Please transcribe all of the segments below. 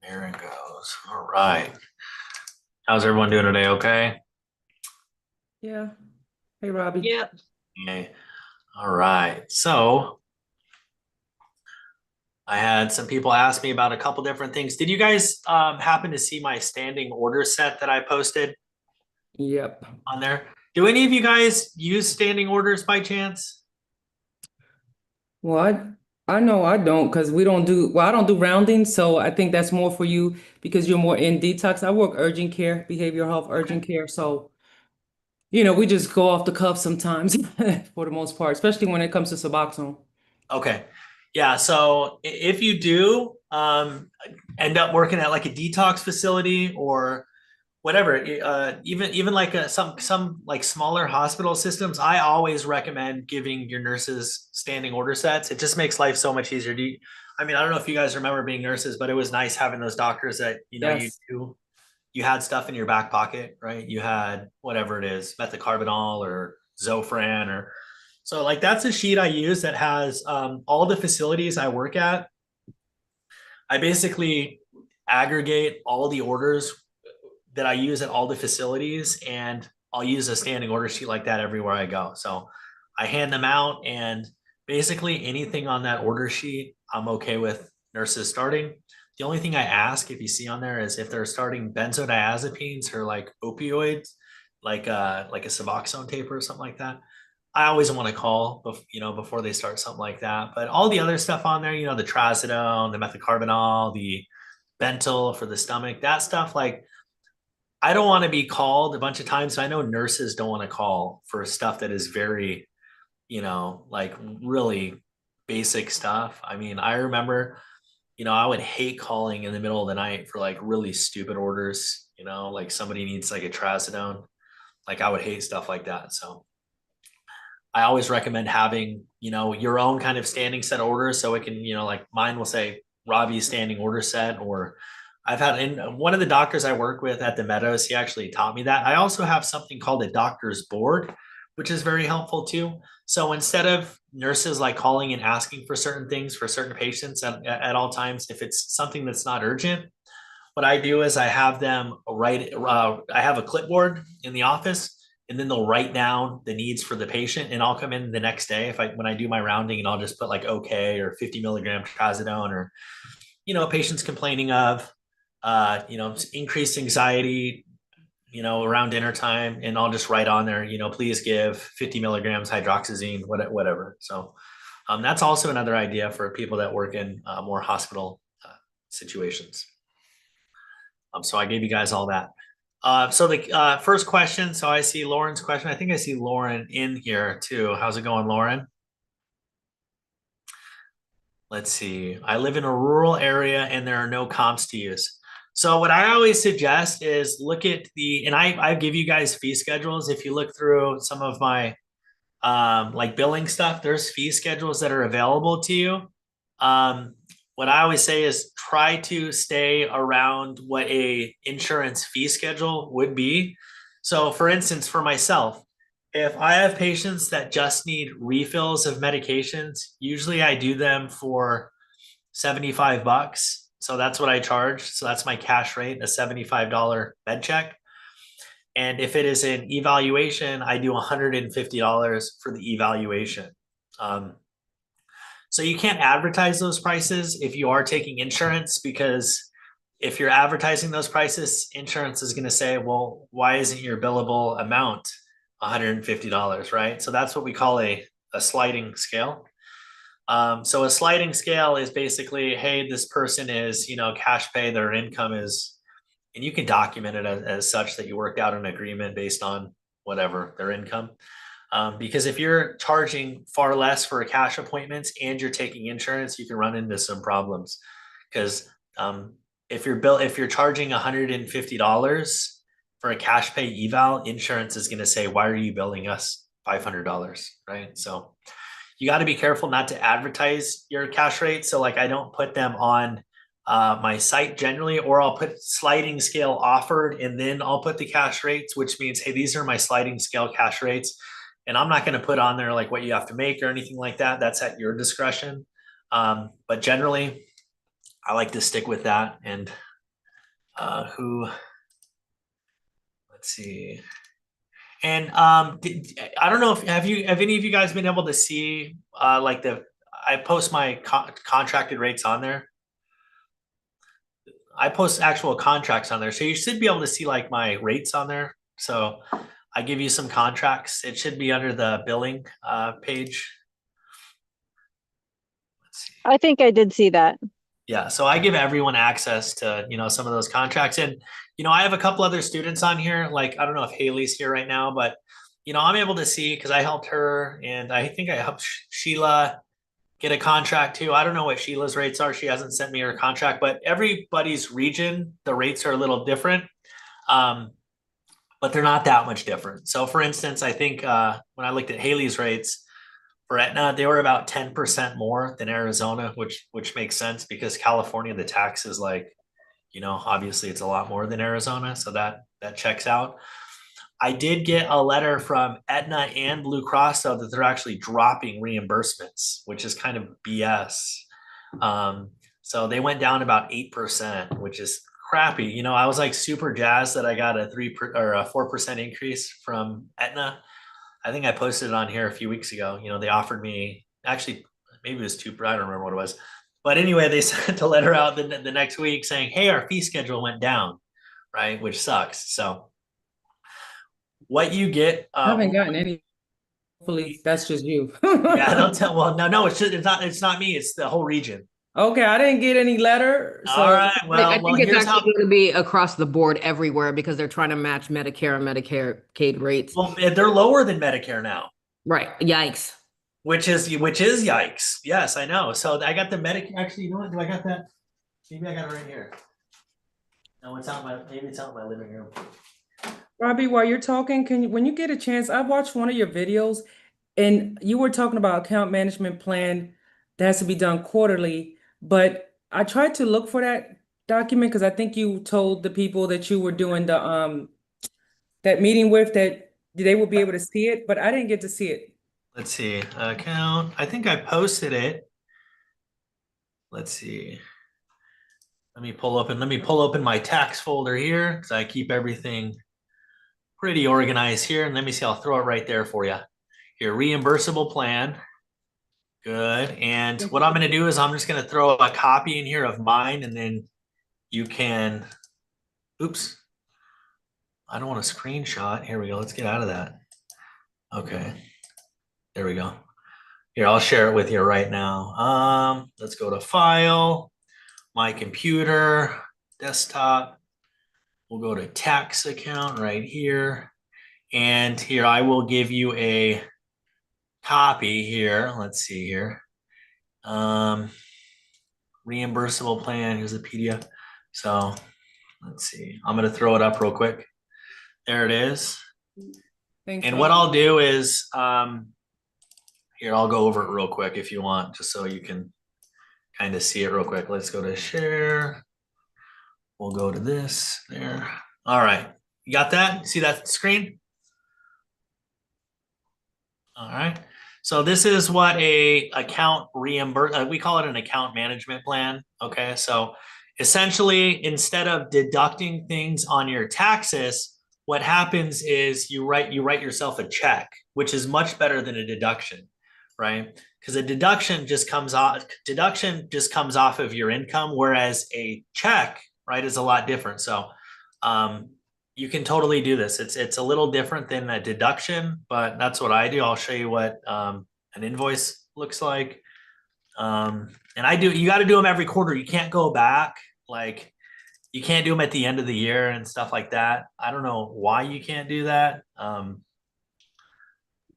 There it goes. All right. How's everyone doing today? Okay. Yeah. Hey, Robbie. Yeah. Okay. All right. So I had some people ask me about a couple different things. Did you guys happen to see my standing order set that I posted Yep. on there? Do any of you guys use standing orders by chance? Well, I know I don't because we don't do well, I don't do rounding, so I think that's more for you because you're more in detox. I work urgent care, behavioral health, Okay. urgent care. So, we just go off the cuff sometimes for the most part, especially when it comes to Suboxone. Okay. Yeah. So if you do end up working at like a detox facility or whatever, even like some like smaller hospital systems, I always recommend giving your nurses standing order sets. It just makes life so much easier. I mean, I don't know if you guys remember being nurses, but it was nice having those doctors that Yes. you had stuff in your back pocket, right? You had whatever it is, methocarbamol or Zofran or so like that's a sheet I use that has all the facilities I work at. I basically aggregate all the orders that I use at all the facilities, and I'll use a standing order sheet like that everywhere I go. So I hand them out, and basically anything on that order sheet, I'm okay with nurses starting. The only thing I ask, if you see on there, is if they're starting benzodiazepines or like opioids, like a Suboxone taper or something like that. I always want to call, before they start something like that. But all the other stuff on there, the trazodone, the methocarbamol, the Bentyl for the stomach, that stuff, like I don't want to be called a bunch of times. I know nurses don't want to call for stuff that is very, like really basic stuff. I mean, I remember, I would hate calling in the middle of the night for like really stupid orders, like somebody needs like a trazodone. Like I would hate stuff like that. So I always recommend having, your own kind of standing set orders so it can, like mine will say Robbie's standing order set, or I've had in one of the doctors I work with at the Meadows, he actually taught me that. I also have something called a doctor's board, which is very helpful too. So instead of nurses like calling and asking for certain things for certain patients at all times, if it's something that's not urgent, what I do is I have them write. I have a clipboard in the office, and then they'll write down the needs for the patient, and I'll come in the next day if I when I do my rounding, and I'll just put like okay or 50 milligram trazodone, or patients complaining of increased anxiety, around dinner time, and I'll just write on there, please give 50 milligrams hydroxyzine, whatever. So that's also another idea for people that work in more hospital situations. So I gave you guys all that. So the first question. So I see Lauren's question. I think I see Lauren in here too. How's it going, Lauren? Let's see. I live in a rural area and there are no comps to use. So what I always suggest is look at and I give you guys fee schedules. If you look through some of my like billing stuff, there's fee schedules that are available to you. Um, what I always say is try to stay around what a insurance fee schedule would be. So for instance, for myself, if I have patients that just need refills of medications, usually I do them for 75 bucks. So that's what I charge. So that's my cash rate, a $75 med check. And if it is an evaluation, I do $150 for the evaluation. Um, so you can't advertise those prices if you are taking insurance, because if you're advertising those prices, insurance is going to say, well, why isn't your billable amount $150, right? So that's what we call a sliding scale. So a sliding scale is basically, hey, this person is, cash pay, their income is, and you can document it as such that you worked out an agreement based on whatever their income. Because if you're charging far less for cash appointments and you're taking insurance, you can run into some problems. Because if you're charging $150 for a cash pay eval, insurance is going to say, why are you billing us $500, right? So you got to be careful not to advertise your cash rates. So like I don't put them on my site generally, or I'll put sliding scale offered and then I'll put the cash rates, which means, hey, these are my sliding scale cash rates. And I'm not going to put on there like what you have to make or anything like that. That's at your discretion. But generally, I like to stick with that. And who, let's see. And I don't know if have any of you guys been able to see like I post my contracted rates on there. I post actual contracts on there. So you should be able to see like my rates on there. So I give you some contracts. It should be under the billing page. Let's see. I think I did see that. Yeah, so I give everyone access to, some of those contracts. And, I have a couple other students on here. Like, I don't know if Haley's here right now, but, I'm able to see because I helped her and I think I helped Sheila get a contract too. I don't know what Sheila's rates are. She hasn't sent me her contract, but everybody's region, the rates are a little different. But they're not that much different. So for instance, I think when I looked at Haley's rates for Aetna, they were about 10% more than Arizona, which makes sense because California, the tax is like, obviously it's a lot more than Arizona. So that checks out. I did get a letter from Aetna and Blue Cross though that they're actually dropping reimbursements, which is kind of BS. So they went down about 8%, which is crappy. I was like super jazzed that I got a 4% increase from Aetna. I think I posted it on here a few weeks ago. They offered me actually maybe it was 2. I don't remember what it was, but anyway, they sent a letter out the next week saying, "Hey, our fee schedule went down," right? Which sucks. So what you get, I haven't gotten any. Hopefully, that's just you. yeah, they'll tell. Well, no, it's not me. It's the whole region. Okay, I didn't get any letter. All So right. I Well, think it's here's how. actually going to be across the board everywhere because they're trying to match Medicare and Medicaid rates. Well, they're lower than Medicare now. Right. Yikes. Which is yikes. Yes, I know. So I got the Medicare. Actually, you know what? Do I got that? Maybe I got it right here. No, maybe it's out in my living room. Robbie, while you're talking, when you get a chance, I watched one of your videos and you were talking about account management plan that has to be done quarterly, but I tried to look for that document because I think you told the people that you were doing that meeting with that they will be able to see it, but I didn't get to see it. Let's see. Account. I think I posted it. Let's see. Let me pull open my tax folder here because I keep everything pretty organized here. And let me see, I'll throw it right there for you. Your reimbursable plan. Good. And what I'm going to do is I'm just going to throw a copy in here of mine and then you can, oops. I don't want a screenshot. Here we go. Let's get out of that. Okay. There we go. Here, I'll share it with you right now. Let's go to file, my computer, desktop. We'll go to tax account right here. And here I will give you a copy here. Let's see here. Reimbursable plan. Here's a PDF. So let's see. I'm going to throw it up real quick. There it is. Thanks, And Robbie. what I'll do is, here, I'll go over it real quick if you want, just so you can kind of see it real quick. Let's go to share. We'll go to this there. All right. You got that? See that screen? All right. So this is what a account reimburse, we call it an account management plan. Okay. So essentially, instead of deducting things on your taxes, what happens is you write yourself a check, which is much better than a deduction, right? Because a deduction just comes off of your income, whereas a check, right, is a lot different. So you can totally do this. It's a little different than a deduction, but that's what I do. I'll show you what an invoice looks like. And you got to do them every quarter. You can't go back. Like you can't do them at the end of the year and stuff like that. I don't know why you can't do that.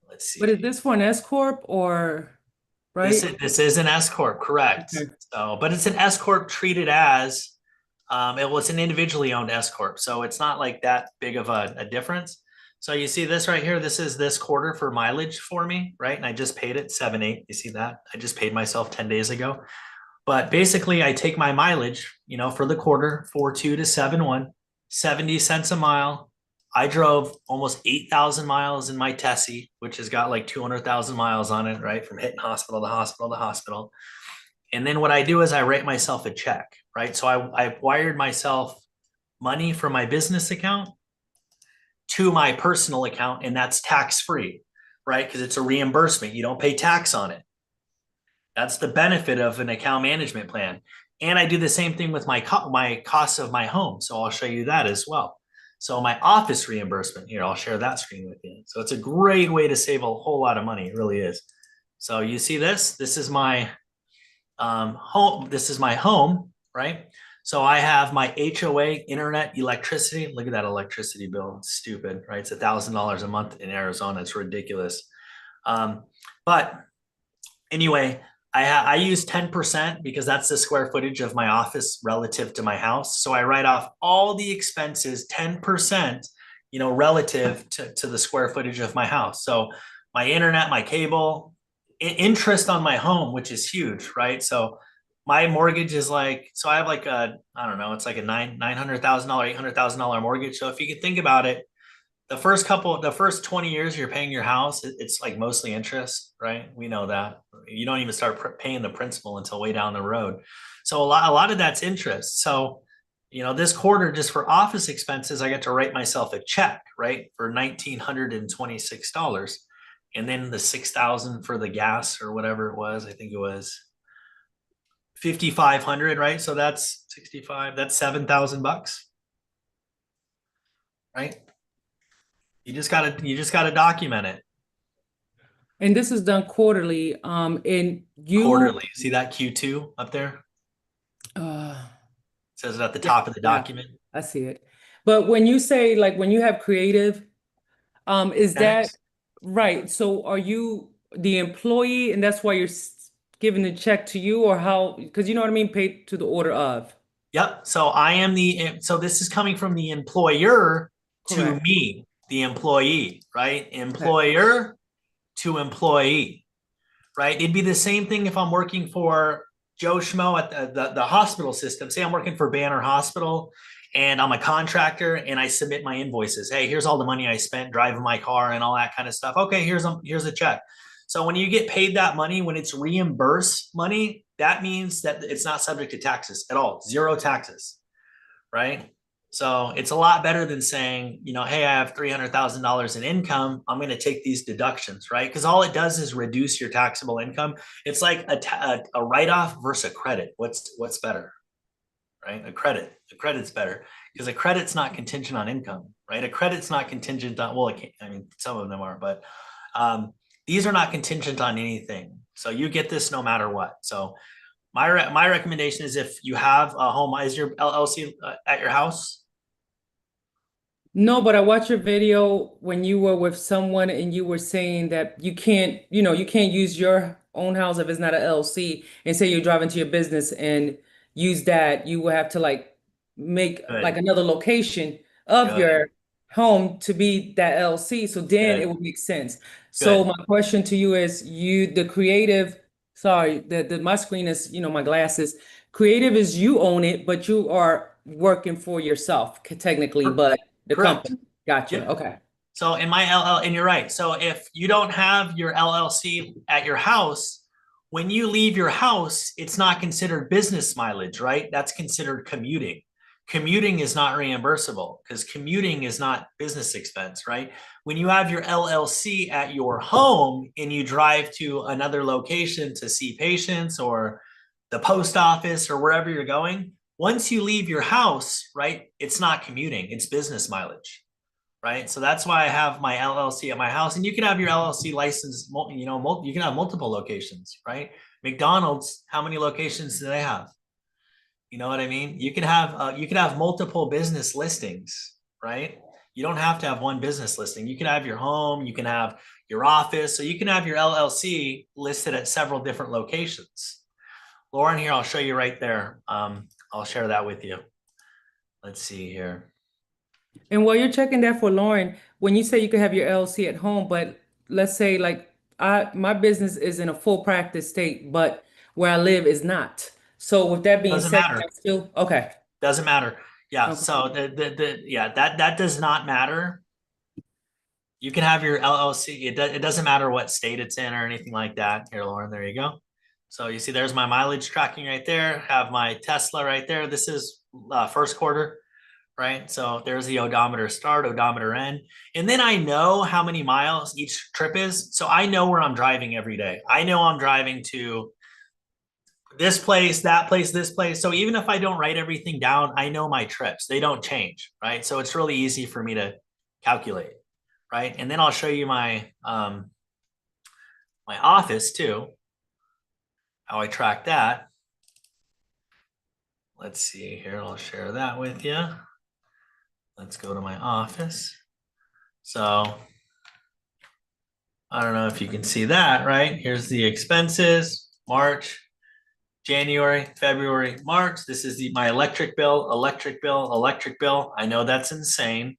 Let's see. But is this for an S Corp or right? This is an S Corp, correct. Okay. So, but it's an S Corp treated as it's an individually owned S Corp. So it's not like that big of a difference. So you see this right here, this is this quarter for mileage for me, right? And I just paid it 7/8. You see that? I just paid myself 10 days ago. But basically I take my mileage, for the quarter, 4/2 to 7/1, 70 cents a mile. I drove almost 8,000 miles in my Tessie, which has got like 200,000 miles on it, right? From hitting hospital to hospital to hospital. And then what I do is I write myself a check, right? So I wired myself money from my business account to my personal account, and that's tax free, right? Because it's a reimbursement. You don't pay tax on it. That's the benefit of an account management plan. And I do the same thing with my costs of my home. So I'll show you that as well. So my office reimbursement here, I'll share that screen with you. So it's a great way to save a whole lot of money. It really is. So you see this? This is my home. This is my home, right? So I have my HOA, internet, electricity. Look at that electricity bill. It's stupid, right? It's $1,000 a month in Arizona. It's ridiculous. But anyway, I use 10% because that's the square footage of my office relative to my house. So I write off all the expenses, 10%, relative to the square footage of my house. So my internet, my cable, interest on my home, which is huge, right? So my mortgage is like, so I have like I don't know, it's like a $900,000, $800,000 mortgage. So if you could think about it, the first 20 years you're paying your house, it's like mostly interest, right? We know that. You don't even start paying the principal until way down the road. So a lot of that's interest. So, this quarter, just for office expenses, I get to write myself a check, right? For $1,926. And then the 6,000 for the gas or whatever it was. I think it was 5,500, right? So that's 65, that's $7,000, right? You just gotta document it And this is done quarterly. And you, quarterly. See that Q2 up there? uh, It says it at the top of the yeah, document. I see it. But when you say like when you have creative, is that Next. right? So are you the employee and that's why you're giving the check to you or how? Because you know what I mean, paid to the order of. Yep. So this is coming from the employer to Correct. me, the employee, right? Okay. Employer to employee, right? It'd be the same thing if I'm working for Joe Schmo at the hospital system. Say I'm working for Banner Hospital and I'm a contractor and I submit my invoices. Hey, here's all the money I spent driving my car and all that kind of stuff. Okay, here's a check. So when you get paid that money, when it's reimbursed money, that means that it's not subject to taxes at all, zero taxes, right? So it's a lot better than saying, hey, I have $300,000 in income. I'm going to take these deductions, right? Because all it does is reduce your taxable income. It's like a write-off versus a credit. What's better, right? A credit's better because a credit's not contingent on income, right? A credit's not contingent on, well, some of them are, but these are not contingent on anything. So you get this no matter what. So my recommendation is if you have a home, is your LLC at your house? No, but I watched your video when you were with someone and you were saying that you can't, you can't use your own house if it's not an LLC and say you're driving to your business and use that. You will have to like make like Good, another location of good, your home to be that LLC. So then it good, would make sense. So good. my question to you is the creative, sorry, my screen is, my glasses. Creative is you own it, but you are working for yourself technically, but the Correct. company. Gotcha. Yep. Okay. So in my and you're right. So if you don't have your LLC at your house, when you leave your house, it's not considered business mileage, right? That's considered commuting. Commuting is not reimbursable because commuting is not business expense, right? When you have your LLC at your home and you drive to another location to see patients or the post office or wherever you're going, once you leave your house, right, it's not commuting, it's business mileage, right? So that's why I have my LLC at my house. And you can have your LLC license, you can have multiple locations, right? McDonald's, how many locations do they have? You know what I mean? You can have multiple business listings, right? You don't have to have one business listing. You can have your home, you can have your office, so you can have your LLC listed at several different locations. Lauren, here, I'll show you right there. I'll share that with you. Let's see here. And while you're checking that for Lauren, when you say you can have your LLC at home, but let's say like my business is in a full practice state, but where I live is not. So with that being Doesn't said, can matter. I still okay. Doesn't matter. Yeah. Okay. So yeah, that does not matter. You can have your LLC. It doesn't matter what state it's in or anything like that. Here, Lauren, there you go. So you see, there's my mileage tracking right there. Have my Tesla right there. This is first quarter, right? So there's the odometer start, odometer end. And then I know how many miles each trip is. So I know where I'm driving every day. I know I'm driving to this place, that place, this place. So even if I don't write everything down, I know my trips. They don't change, right? So it's really easy for me to calculate, right? And then I'll show you my my office too, how I track that. Let's see here. I'll share that with you. Let's go to my office. So I don't know if you can see that, right? Here's the expenses, March, January, February, March. This is my electric bill, electric bill, electric bill. I know that's insane,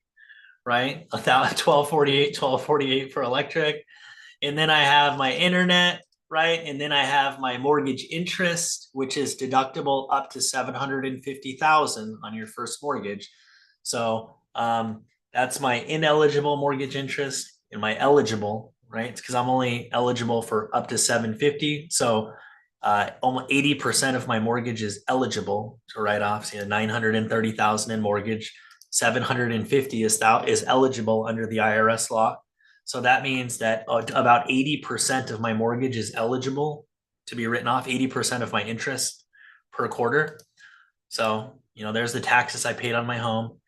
right? 1248 for electric. And then I have my internet, right? And then I have my mortgage interest, which is deductible up to 750,000 on your first mortgage. So that's my ineligible mortgage interest and my eligible, right? Because I'm only eligible for up to 750. So almost 80% of my mortgage is eligible to write off. So 930,000 in mortgage, 750 is eligible under the IRS law. So that means that about 80% of my mortgage is eligible to be written off, 80% of my interest per quarter. So, there's the taxes I paid on my home.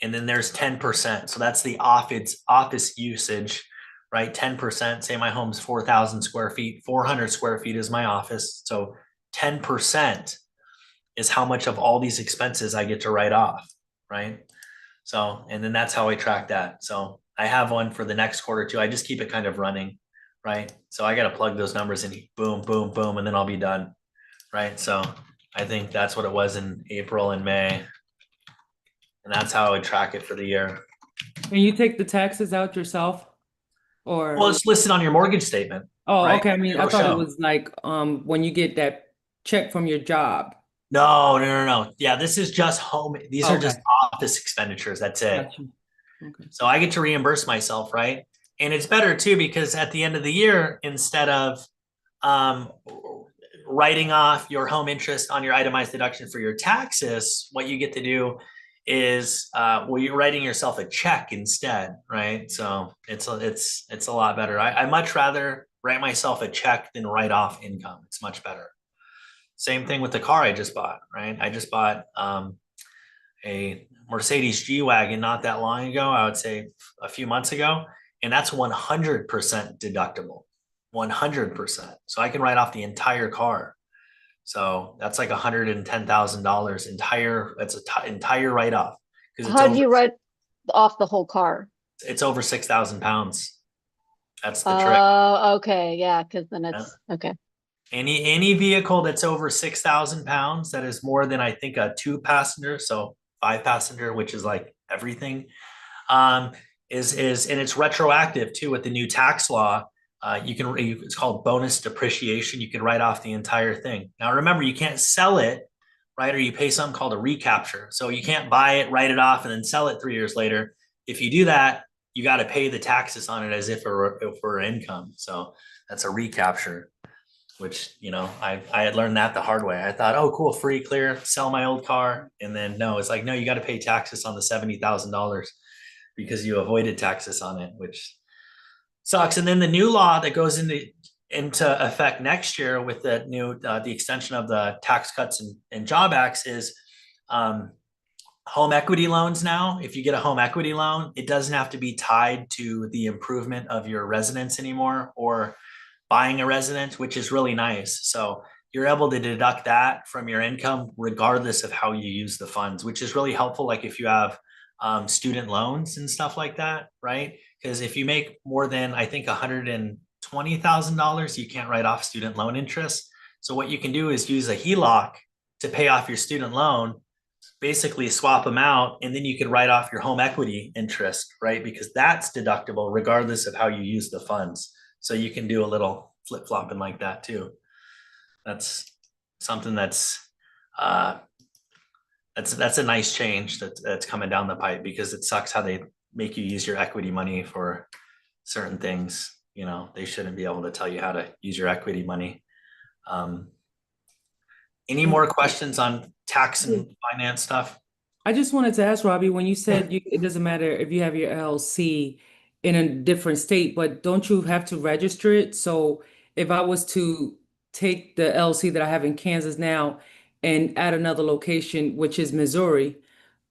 And then there's 10%. So that's the office usage, right? 10%, say my home's 4,000 square feet, 400 square feet is my office. So 10% is how much of all these expenses I get to write off, right? So, and then that's how I track that. So I have one for the next quarter too. I just keep it kind of running, right? So I got to plug those numbers in, boom, boom, boom, and then I'll be done, right? So I think that's what it was in April and May. And that's how I would track it for the year. And you take the taxes out yourself? Or Well, it's listed on your mortgage statement. oh, right? okay. I mean, I It'll thought it show. was like when you get that check from your job. No. Yeah, this is just home. These are Okay. just office expenditures. That's it. Got you. Okay. So I get to reimburse myself, right? And it's better too, because at the end of the year, instead of writing off your home interest on your itemized deduction for your taxes, what you get to do is you're writing yourself a check instead, right? So it's a lot better. I much rather write myself a check than write off income. It's much better. Same thing with the car I just bought, right? I just bought a Mercedes G-Wagon not that long ago, I would say a few months ago, and that's 100% deductible, 100%. So I can write off the entire car. So that's like $110,000 entire. That's entire write-off because How do you write off the whole car? it's over 6,000 pounds. That's the trick. Oh, okay, yeah, because then it's okay. Any vehicle that's over 6,000 pounds that is more than I think a 2-passenger, so 5-passenger, which is like everything, is and it's retroactive too with the new tax law. It's called bonus depreciation. You can write off the entire thing. Now remember, you can't sell it, right? Or you pay something called a recapture. So you can't buy it, write it off, and then sell it 3 years later. If you do that, you got to pay the taxes on it as if it were income. So that's a recapture, which, I had learned that the hard way. I thought, oh, cool, free, clear, sell my old car. And then no, it's like, no, you got to pay taxes on the $70,000 because you avoided taxes on it, which sucks. And then the new law that goes into effect next year with the new the extension of the Tax Cuts and Job Acts is home equity loans. Now, if you get a home equity loan, it doesn't have to be tied to the improvement of your residence anymore or buying a residence, which is really nice. So you're able to deduct that from your income regardless of how you use the funds, which is really helpful. Like if you have student loans and stuff like that, right? Because if you make more than, I think, $120,000, you can't write off student loan interest. So what you can do is use a HELOC to pay off your student loan, basically swap them out, and then you can write off your home equity interest, right? Because that's deductible regardless of how you use the funds. So you can do a little flip-flopping like that too. That's something that's a nice change that's coming down the pipe, because it sucks how they make you use your equity money for certain things. They shouldn't be able to tell you how to use your equity money. Any more questions on tax and finance stuff? I just wanted to ask Robbie, when you said it doesn't matter if you have your LLC in a different state, but don't you have to register it? So if I was to take the LLC that I have in Kansas now and add another location, which is Missouri,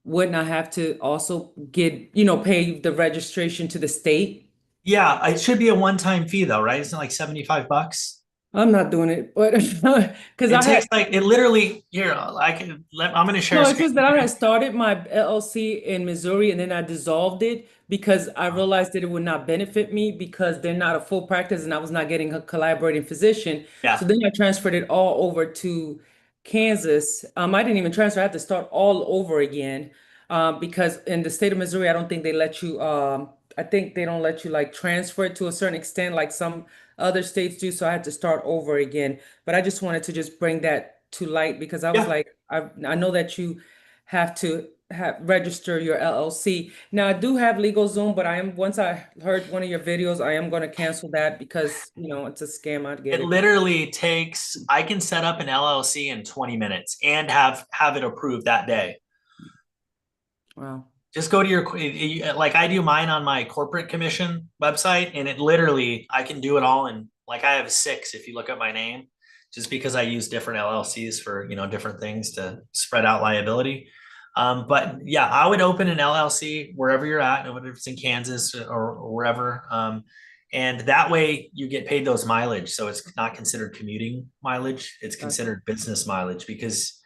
wouldn't I have to also pay the registration to the state? Yeah, it should be a one-time fee though, right? Isn't it like $75? I'm not doing it, but because It I had takes like, it literally, here, I'm gonna share a no, it's screen. just that I had started my LLC in Missouri and then I dissolved it because I realized that it would not benefit me because they're not a full practice and I was not getting a collaborating physician. Yeah. So then I transferred it all over to Kansas. I didn't even transfer, I had to start all over again. Because in the state of Missouri, I don't think they let you I think they don't let you like transfer it to a certain extent like some other states do. So I had to start over again. But I just wanted to just bring that to light because I was Yeah. like, I know that you have to have register your LLC. Now I do have LegalZoom, but once I heard one of your videos, I am going to cancel that because it's a scam. I get It it. literally takes, I can set up an LLC in 20 minutes and have it approved that day. Wow. Just go to your, like I do mine on my corporate commission website, and it literally, I can do it all in, like I have 6 if you look at my name, just because I use different LLCs for, different things to spread out liability. But yeah, I would open an LLC wherever you're at, whether it's in Kansas or wherever. And that way you get paid those mileage. So it's not considered commuting mileage. It's considered business mileage because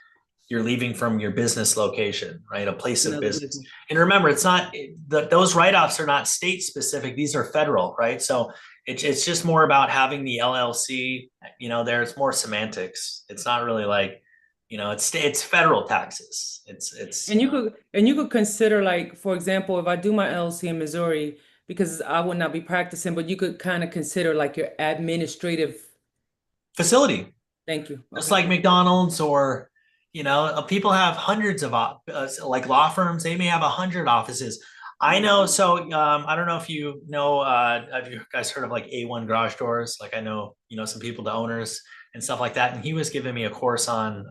you're leaving from your business location, right? A place of Another business. business. And remember, it's not those write-offs are not state specific. These are federal, right? So it's just more about having the LLC, there's more semantics. It's not really like, it's federal taxes. It's And you could consider like, for example, if I do my LLC in Missouri, because I would not be practicing, but you could kind of consider like your administrative. facility. Thank you. Just Okay. like McDonald's or, people have hundreds of like law firms. They may have 100 offices. I know. So I don't know if you know, have you guys heard of like A1 garage doors? Like I know, some people, the owners and stuff like that. And he was giving me a course on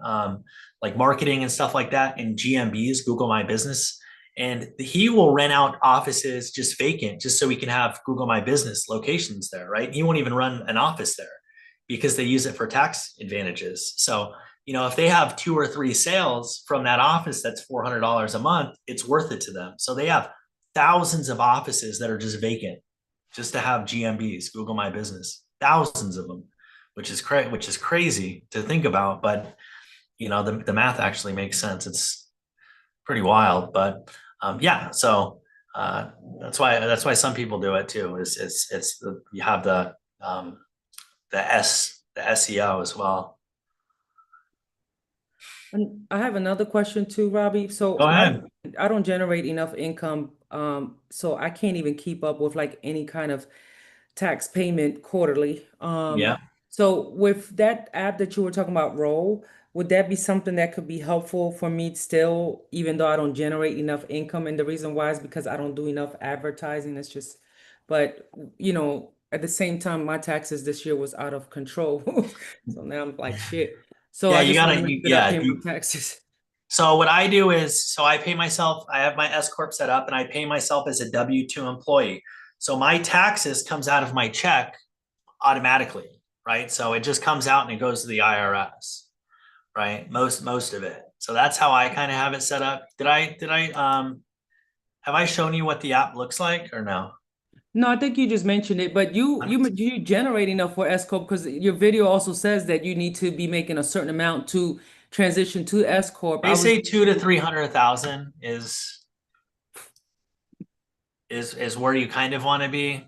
like marketing and stuff like that in GMBs, Google My Business. And he will rent out offices just vacant, just so we can have Google My Business locations there, right? He won't even run an office there because they use it for tax advantages. So, if they have 2 or 3 sales from that office, that's $400 a month, it's worth it to them. So they have thousands of offices that are just vacant just to have GMBs, Google My Business, thousands of them, which is crazy to think about. But, the math actually makes sense. It's pretty wild, but yeah. So that's why some people do it too. You have the SEO as well. And I have another question too, Robbie. So Go ahead. I don't generate enough income, so I can't even keep up with like any kind of tax payment quarterly. Yeah. So with that app that you were talking about, Roll, would that be something that could be helpful for me still, even though I don't generate enough income? And the reason why is because I don't do enough advertising. It's just, but at the same time, my taxes this year was out of control. So now I'm like, shit. So Yeah, I you just want to gotta, make sure that I pay my taxes. so what I do is, so I pay myself, I have my S Corp set up and I pay myself as a W-2 employee. So my taxes comes out of my check automatically, right? So it just comes out and it goes to the IRS, right? Most of it. So that's how I kind of have it set up. Have I shown you what the app looks like or no? No, I think you just mentioned it, but you generate enough for S Corp because your video also says that you need to be making a certain amount to transition to S Corp. They say 200 to 300,000 is where you kind of want to be.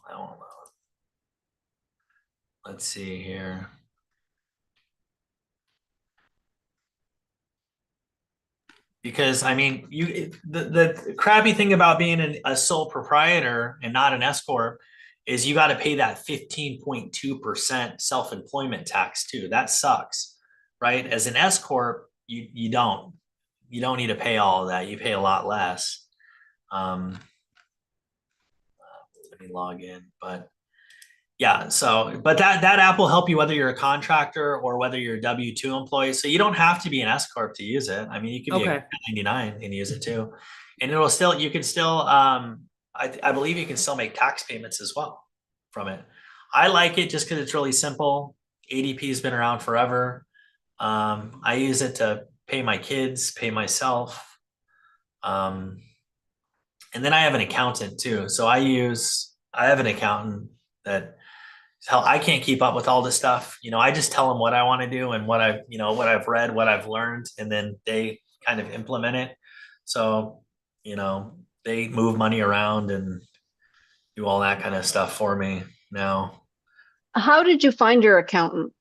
I don't know. Let's see here. Because I mean, the crappy thing about being a sole proprietor and not an S Corp is you got to pay that 15.2% self-employment tax too. That sucks, right? As an S Corp, you don't need to pay all of that. You pay a lot less. Let me log in, but Yeah. So, but that app will help you whether you're a contractor or whether you're a W-2 employee. So you don't have to be an S corp to use it. I mean, you could be a Okay. 1099 and use it too, and it'll still you can still I believe you can still make tax payments as well from it. I like it just because it's really simple. ADP has been around forever. I use it to pay my kids, pay myself. Um, and then I have an accountant too. So I have an accountant that hell, I can't keep up with all this stuff. You know, I just tell them what I want to do and what I've read, what I've learned, and then they kind of implement it. So, you know, they move money around and do all that kind of stuff for me now. How did you find your accountant?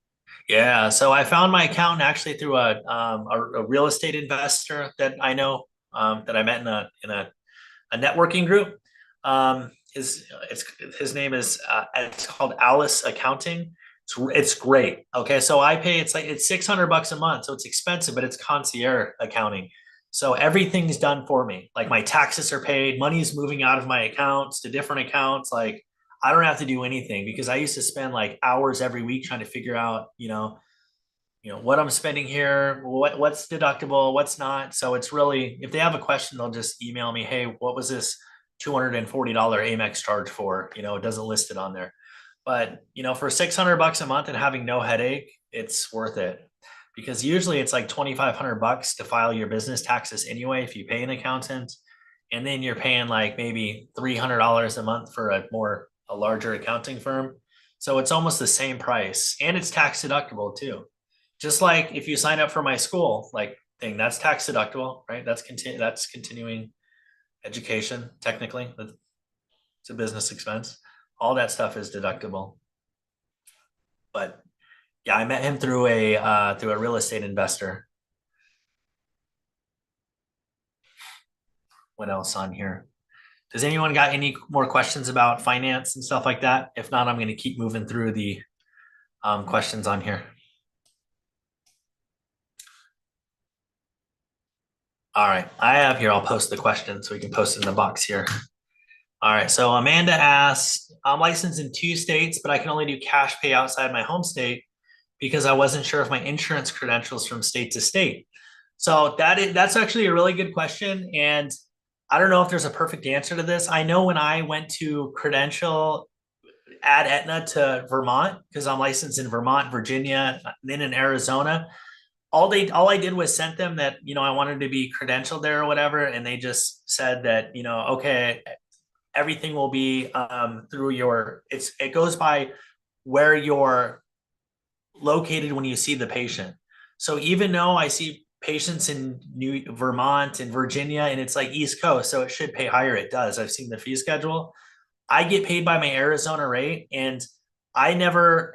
Yeah, so I found my accountant actually through a real estate investor that I know that I met in a networking group. His name is it's called Alice Accounting. It's great. Okay, so I pay it's $600 a month, so it's expensive, but it's concierge accounting. So everything's done for me. Like my taxes are paid, money's moving out of my accounts to different accounts. Like I don't have to do anything because I used to spend like hours every week trying to figure out, what I'm spending here, what's deductible, what's not. So it's really, if they have a question, they'll just email me, hey, what was this $240 Amex charge for? It doesn't list it on there. But for $600 a month and having no headache, it's worth it. Because usually it's like $2,500 to file your business taxes anyway if you pay an accountant. And then you're paying like maybe $300 a month for a larger accounting firm. So it's almost the same price. And it's tax deductible too. Just like if you sign up for my school like thing, that's tax deductible, right? That's continuing education. Technically, it's a business expense. All that stuff is deductible. But yeah, I met him through a real estate investor. What else on here? Does anyone got any more questions about finance and stuff like that? If not, I'm going to keep moving through the questions on here. All right, I have here, I'll post the question so we can post it in the box here. All right, so Amanda asked, I'm licensed in 2 states, but I can only do cash pay outside my home state because I wasn't sure if my insurance credentials from state to state. So that's actually a really good question. And I don't know if there's a perfect answer to this. I know when I went to credential add Aetna to Vermont, because I'm licensed in Vermont, Virginia, then in Arizona, all I did was sent them that I wanted to be credentialed there or whatever, and they just said that okay, everything will be through it goes by where you're located when you see the patient. So even though I see patients in Vermont and Virginia and it's like East Coast, so it should pay higher, it does. I've seen the fee schedule. I get paid by my Arizona rate, and I never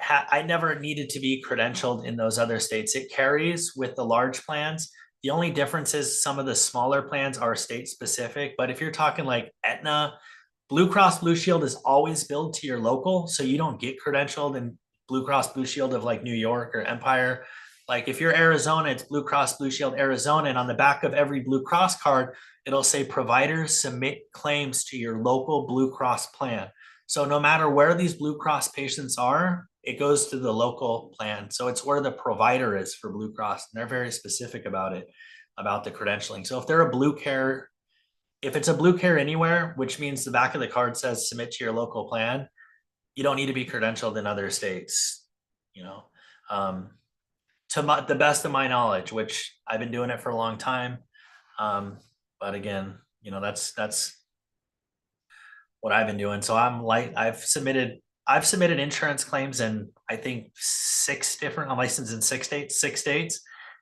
needed to be credentialed in those other states. It carries with the large plans. The only difference is some of the smaller plans are state specific. But if you're talking like Aetna, Blue Cross Blue Shield is always billed to your local, so you don't get credentialed in Blue Cross Blue Shield of like New York or Empire. Like if you're Arizona, it's Blue Cross Blue Shield Arizona, and on the back of every Blue Cross card, it'll say providers submit claims to your local Blue Cross plan. So no matter where these Blue Cross patients are, it goes to the local plan. So it's where the provider is for Blue Cross, and they're very specific about it, about the credentialing. So if they're a Blue Care, if it's a Blue Care Anywhere, which means the back of the card says submit to your local plan, you don't need to be credentialed in other states, to the best of my knowledge, which I've been doing it for a long time. But again, that's what I've been doing. So I've submitted insurance claims in, I think, I'm licensed in 6 states,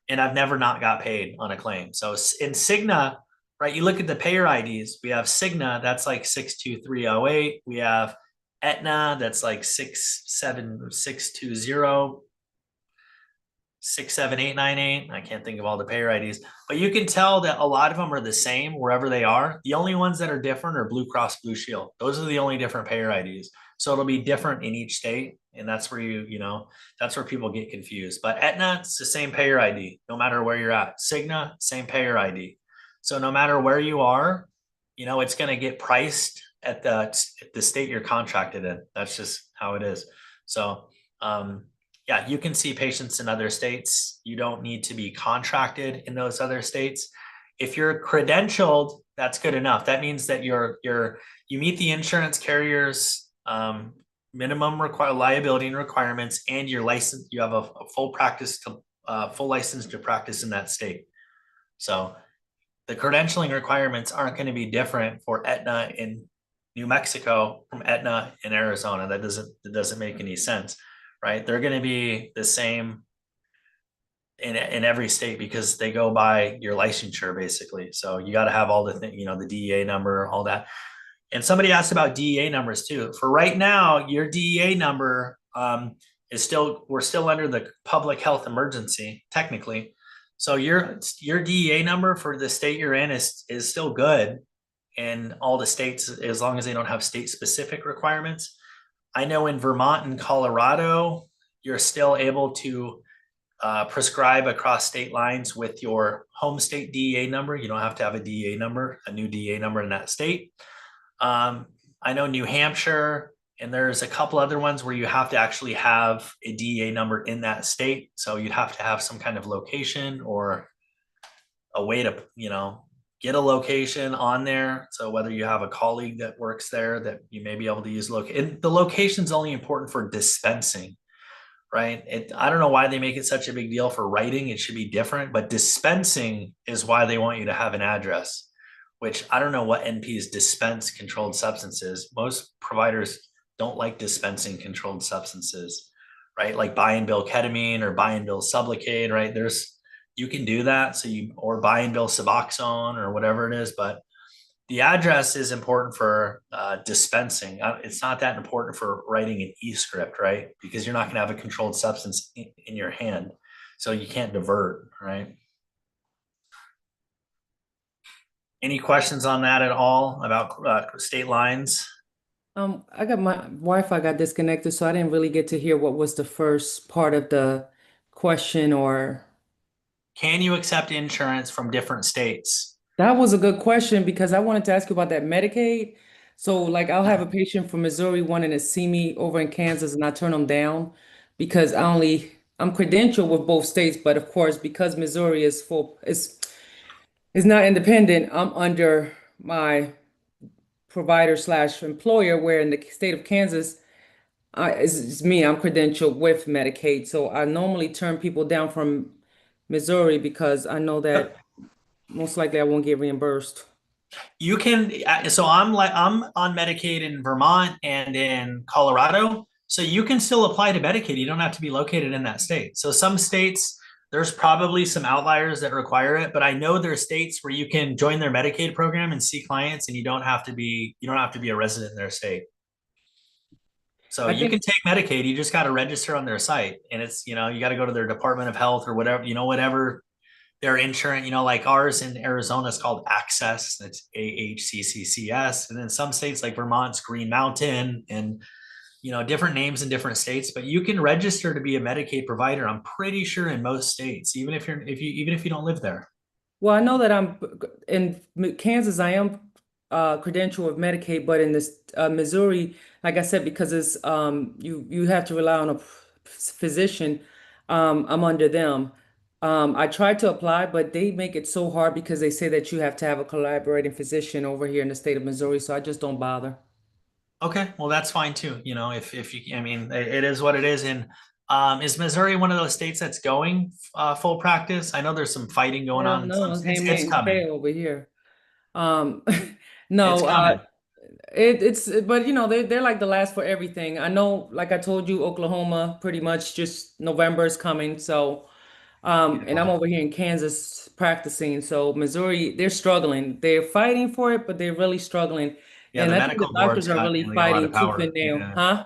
and I've never not got paid on a claim. So in Cigna, right, you look at the payer IDs, we have Cigna, that's like 62308. We have Aetna, that's like 67620. 67898. I can't think of all the payer IDs, but you can tell that a lot of them are the same wherever they are. The only ones that are different are Blue Cross Blue Shield. Those are the only different payer IDs. So it'll be different in each state. And that's where that's where people get confused. But Aetna, it's the same payer ID, no matter where you're at. Cigna, same payer ID. So no matter where you are, it's going to get priced at the state you're contracted in. That's just how it is. So, yeah, you can see patients in other states. You don't need to be contracted in those other states. If you're credentialed, that's good enough. That means that you meet the insurance carriers minimum liability and requirements, and your license. You have a full license to practice in that state. So the credentialing requirements aren't going to be different for Aetna in New Mexico from Aetna in Arizona. That doesn't make any sense, right? They're going to be the same in every state because they go by your licensure basically. So you got to have all the the DEA number, all that. And somebody asked about DEA numbers too. For right now, your DEA number we're still under the public health emergency technically. So your DEA number for the state you're in is still good in all the states as long as they don't have state specific requirements. I know in Vermont and Colorado, you're still able to prescribe across state lines with your home state DEA number. You don't have to have a DEA number, a new DEA number in that state. I know New Hampshire, and there's a couple other ones where you have to actually have a DEA number in that state. So you'd have to have some kind of location or a way to, get a location on there. So whether you have a colleague that works there that you may be able to use the location is only important for dispensing, right? I don't know why they make it such a big deal for writing. It should be different, but dispensing is why they want you to have an address, which I don't know what NPs dispense controlled substances. Most providers don't like dispensing controlled substances, right? Like buy and bill ketamine or buy and bill Sublocade, right? You can do that. Or buy and bill Suboxone or whatever it is, but the address is important for dispensing. It's not that important for writing an e-script, right? Because you're not going to have a controlled substance in your hand. So you can't divert, right? Any questions on that at all about state lines? I got my Wi-Fi got disconnected, so I didn't really get to hear what was the first part of the question or. Can you accept insurance from different states? That was a good question because I wanted to ask you about that Medicaid. So, like, I'll have a patient from Missouri wanting to see me over in Kansas, and I turn them down because I'm credentialed with both states, but of course, because Missouri is not independent, I'm under my provider slash employer, where in the state of Kansas, it's me, I'm credentialed with Medicaid. So I normally turn people down from Missouri because I know that most likely I won't get reimbursed. You can, so I'm on Medicaid in Vermont and in Colorado. So you can still apply to Medicaid. You don't have to be located in that state. So some states, there's probably some outliers that require it, but I know there are states where you can join their Medicaid program and see clients, and you don't have to be a resident in their state. So you can take Medicaid. You just got to register on their site, and it's you got to go to their Department of Health or whatever whatever their insurance. Like ours in Arizona is called Access. That's AHCCCS, and then some states like Vermont's Green Mountain, and different names in different states, but you can register to be a Medicaid provider. I'm pretty sure in most states, even if you don't live there. Well, I know that I'm in Kansas, I am credentialed with Medicaid, but in this Missouri, like I said, because it's you have to rely on a physician, I'm under them. I tried to apply, but they make it so hard because they say that you have to have a collaborating physician over here in the state of Missouri, so I just don't bother. Okay, well, that's fine too. If you, I mean, it is what it is. And is Missouri one of those states that's going full practice? I know there's some fighting going on. No, It's coming. over here. It's No, coming. but they're like the last for everything. I know, like I told you, Oklahoma pretty much just November is coming. So, and I'm over here in Kansas practicing. So Missouri, they're struggling. They're fighting for it, but they're really struggling. Yeah, And the I think the medical doctors board's are got really really a lot of fighting tooth power. and nail, Yeah. huh?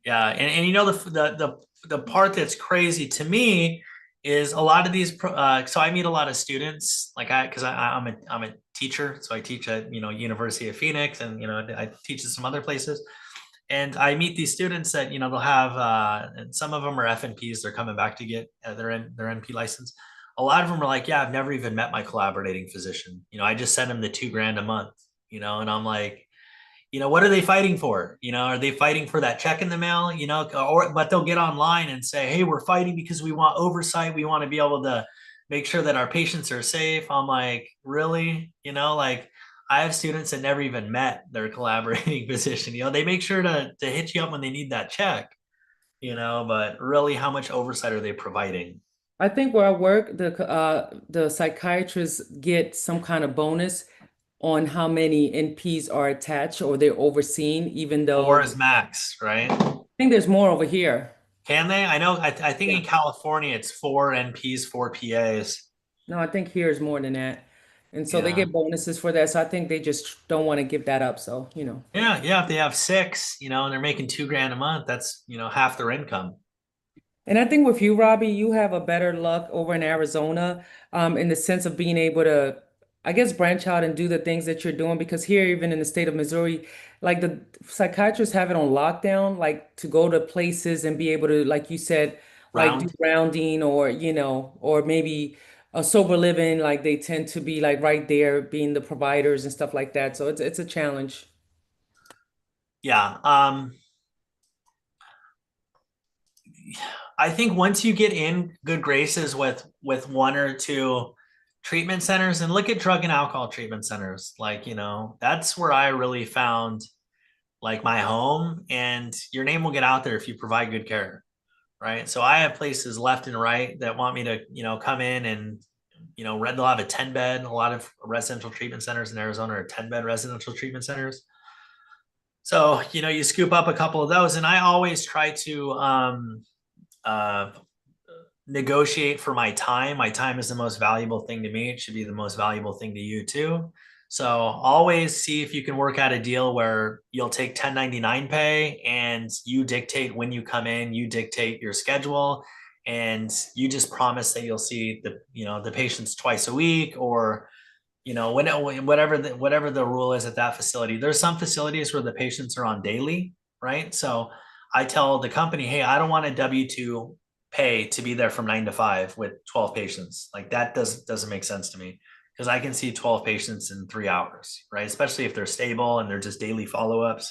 Yeah, and the part that's crazy to me is a lot of these. So I meet a lot of students, because I'm a teacher, so I teach at University of Phoenix, and I teach at some other places, and I meet these students that they'll have, and some of them are FNPs. They're coming back to get their NP license. A lot of them are like, yeah, I've never even met my collaborating physician. I just send them the $2,000 a month. And I'm like, what are they fighting for? Are they fighting for that check in the mail? But they'll get online and say, hey, we're fighting because we want oversight. We want to be able to make sure that our patients are safe. I'm like, really? Like I have students that never even met their collaborating physician. They make sure to hit you up when they need that check, but really how much oversight are they providing? I think where I work, the psychiatrists get some kind of bonus on how many NPs are attached or they're overseen, even Four though is max, right? I think there's more over here. Can they? I know. I think Yeah. in California it's four NPs, four PAs. No, I think here is more than that. And so they Yeah. get bonuses for that. So I think they just don't want to give that up. So, Yeah, yeah. If they have six, and they're making 2 grand a month, that's half their income. And I think with you, Robbie, you have a better luck over in Arizona, in the sense of being able to, I guess, branch out and do the things that you're doing. Because here, even in the state of Missouri, like the psychiatrists have it on lockdown, like to go to places and be able to, like you said, like do Round. rounding or, or maybe a sober living, like they tend to be like right there being the providers and stuff like that. So it's a challenge. Yeah. I think once you get in good graces with one or two treatment centers, and look at drug and alcohol treatment centers, like, that's where I really found like my home, and your name will get out there if you provide good care. Right. So I have places left and right that want me to, come in and, they'll have a 10-bed. A lot of residential treatment centers in Arizona are 10-bed residential treatment centers. So, you scoop up a couple of those, and I always try to uh, negotiate for my time. My time is the most valuable thing to me. It should be the most valuable thing to you too. So always see if you can work out a deal where you'll take 1099 pay and you dictate when you come in, you dictate your schedule, and you just promise that you'll see the patients twice a week, or whatever the rule is at that facility. There's some facilities where the patients are on daily, right? So I tell the company, hey, I don't want a W-2 pay to be there from 9 to 5 with 12 patients. Like that doesn't make sense to me, because I can see 12 patients in 3 hours, right? Especially if they're stable and they're just daily follow-ups.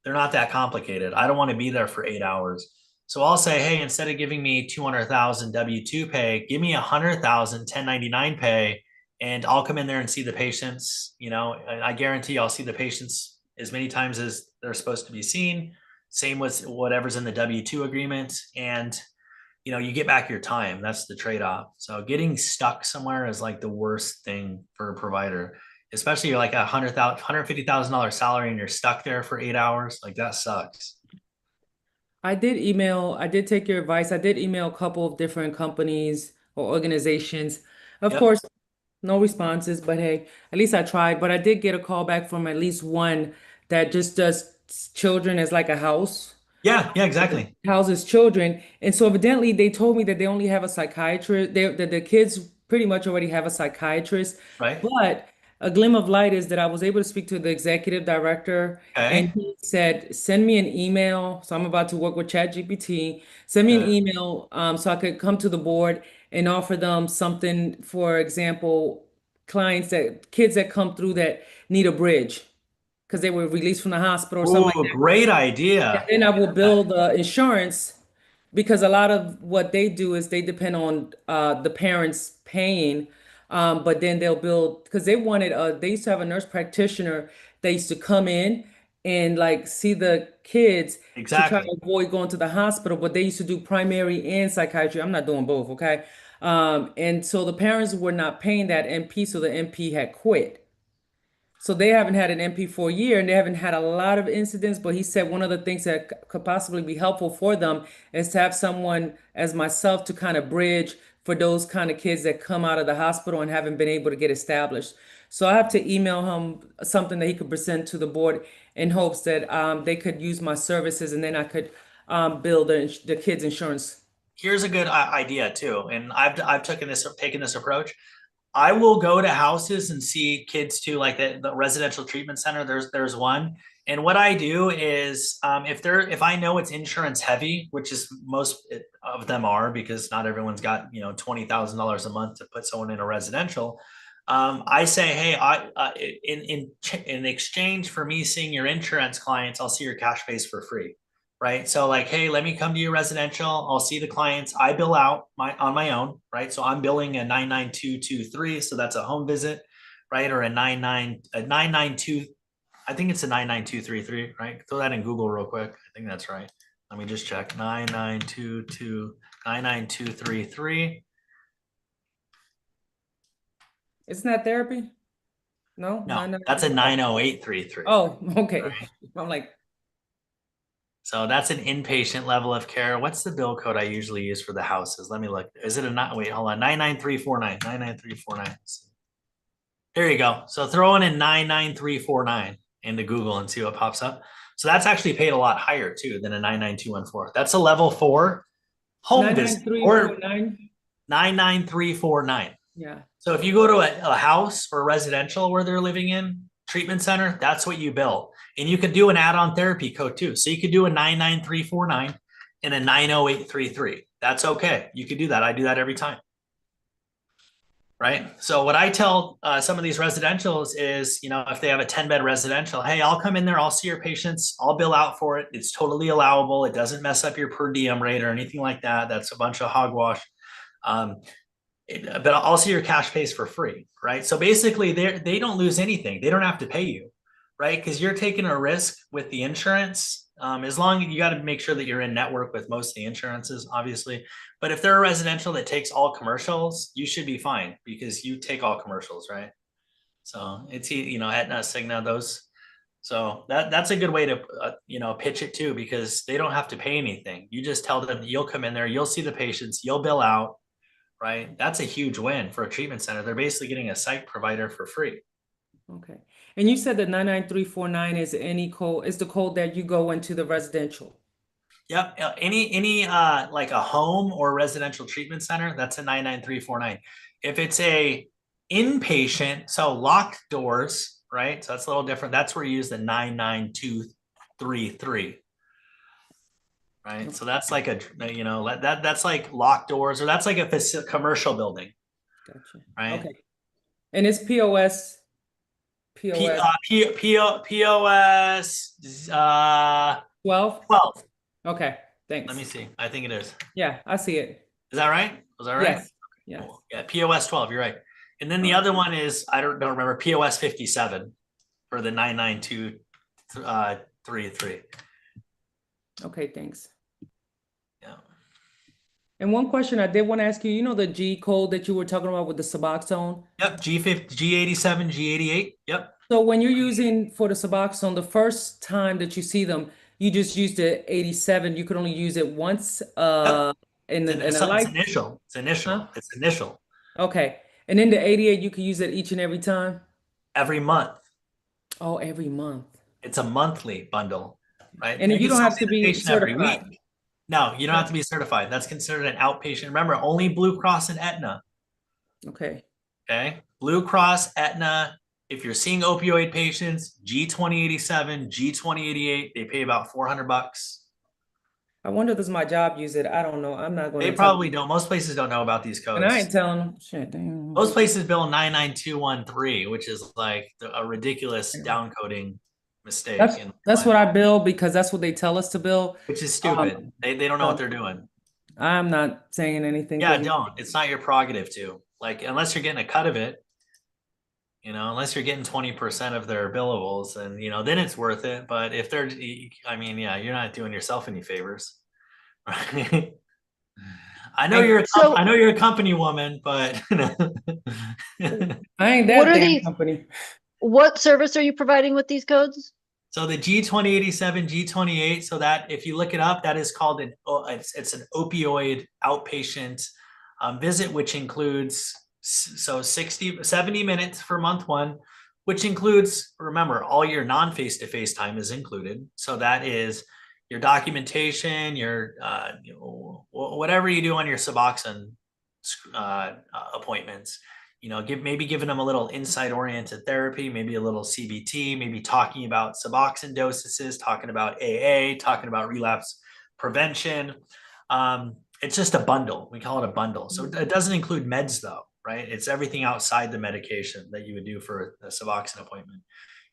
They're not that complicated. I don't want to be there for 8 hours. So I'll say, hey, instead of giving me 200,000 W-2 pay, give me 100,000 1099 pay, and I'll come in there and see the patients. I guarantee I'll see the patients as many times as they're supposed to be seen. Same with whatever's in the W-2 agreement. And, you get back your time. That's the trade-off. So getting stuck somewhere is like the worst thing for a provider, especially like $150,000 salary and you're stuck there for 8 hours. Like that sucks. I did take your advice. I did email a couple of different companies or organizations. Of Yep. course, no responses, but hey, at least I tried. But I did get a call back from at least one that just does children as like a house, Yeah. Yeah, exactly. houses children. And so evidently they told me that they only have a psychiatrist. That the kids pretty much already have a psychiatrist. Right. But a glimmer of light is that I was able to speak to the executive director, and Okay. he said, send me an email. So I'm about to work with ChatGPT. Send me an Okay. email, so I could come to the board and offer them something, for example, kids that come through that need a bridge because they were released from the hospital or something like Oh, great that. idea. And then I will bill the insurance, because a lot of what they do is they depend on the parents paying, but then they'll bill because they used to have a nurse practitioner that used to come in and like see the kids to try Exactly. to avoid going to the hospital, but they used to do primary and psychiatry. I'm not doing both, okay? And so the parents were not paying that NP, so the NP had quit. So they haven't had an MP for a year, and they haven't had a lot of incidents. But he said one of the things that could possibly be helpful for them is to have someone as myself to kind of bridge for those kind of kids that come out of the hospital and haven't been able to get established. So I have to email him something that he could present to the board in hopes that they could use my services, and then I could bill the kids' insurance. Here's a good idea too. And I've taken this approach. I will go to houses and see kids too, like the residential treatment center. There's one, and what I do is, if I know it's insurance heavy, which is most of them are, because not everyone's got $20,000 a month to put someone in a residential. I say, hey, in exchange for me seeing your insurance clients, I'll see your cash base for free, right? So like, hey, let me come to your residential. I'll see the clients. I bill out on my own, right? So I'm billing a 99223, so that's a home visit, right? Or a 992. I think it's a 99233, right? Throw that in Google real quick. I think that's right. Let me just check 99233. Isn't that therapy? No, No, no. that's a 90833. Oh, okay. Right. I'm like, So that's an inpatient level of care. What's the bill code I usually use for the houses? Let me look. Is it a not? Wait, hold on. 99349. 99349. There you go. So throw in 99349 into Google and see what pops up. So that's actually paid a lot higher too than a 99214. That's a level 4 home visit or 99349. 99349. Yeah. So if you go to a house or a residential where they're living in treatment center, that's what you bill. And you can do an add-on therapy code too. So you could do a 99349 and a 90833. That's okay. You could do that. I do that every time. Right. So what I tell some of these residentials is, if they have a 10-bed residential, hey, I'll come in there, I'll see your patients, I'll bill out for it. It's totally allowable. It doesn't mess up your per diem rate or anything like that. That's a bunch of hogwash. But I'll see your cash pays for free, right? So basically they don't lose anything. They don't have to pay you, right? Because you're taking a risk with the insurance. As long as you got to make sure that you're in network with most of the insurances, obviously. But if they're a residential that takes all commercials, you should be fine because you take all commercials, right? So it's, Aetna, Cigna, those. So that's a good way to, pitch it too, because they don't have to pay anything. You just tell them you'll come in there, you'll see the patients, you'll bill out, right? That's a huge win for a treatment center. They're basically getting a site provider for free. Okay. And you said that 99349 is any code, is the code that you go into the residential. Yep. Any like a home or residential treatment center, that's a 99349. If it's a inpatient, so locked doors, right? So that's a little different. That's where you use the 99233. Right. So that's like that's like locked doors, or that's like a commercial building. Gotcha. Right. Okay. And it's POS. POS 12? 12. Okay. Thanks. Let me see. I think it is. Yeah, I see it. Is that right? Was that right? Yes. Yes. Cool. Yeah, POS 12. You're right. And then the other one is, I don't remember, POS 57 for the 99233. Okay, thanks. Yeah. And one question I did want to ask you, the G code that you were talking about with the Suboxone? Yep. G50, G87, G88. Yep. So when you're using for the Suboxone, the first time that you see them, you just use the 87. You could only use it once Yep. in a It's life. initial. It's initial. Huh? It's initial. Okay. And then the 88, you can use it each and every time? Every month. Oh, every month. It's a monthly bundle, right? And you don't have to see the be patient every certified. week. No, you don't have to be certified. That's considered an outpatient. Remember, only Blue Cross and Aetna. Okay. Okay. Blue Cross, Aetna. If you're seeing opioid patients, G2087, G2088, they pay about $400. I wonder does my job use it? I don't know. I'm not going They to tell probably don't. Most places don't know about these and I ain't codes. telling them. Shit, damn. Most places bill 99213, which is like a ridiculous downcoding mistake. That's what I bill because that's what they tell us to bill. Which is stupid. They don't know what they're doing. I'm not saying anything. Yeah, don't. It's not your prerogative to. Like, unless you're getting a cut of it, unless you're getting 20% of their billables, and then it's worth it. But if they're, you're not doing yourself any favors. Right? I know you're a company woman, but I ain't that damn company. What service are you providing with these codes? So the G2087, G28, so that if you look it up, that is called it's an opioid outpatient visit, which includes 70 minutes for month 1, which includes, remember, all your non-face-to-face time is included. So that is your documentation, your whatever you do on your Suboxone appointments. Giving them a little insight-oriented therapy, maybe a little CBT, maybe talking about Suboxone dosages, talking about AA, talking about relapse prevention. It's just a bundle. We call it a bundle. So it doesn't include meds though, right? It's everything outside the medication that you would do for a Suboxone appointment.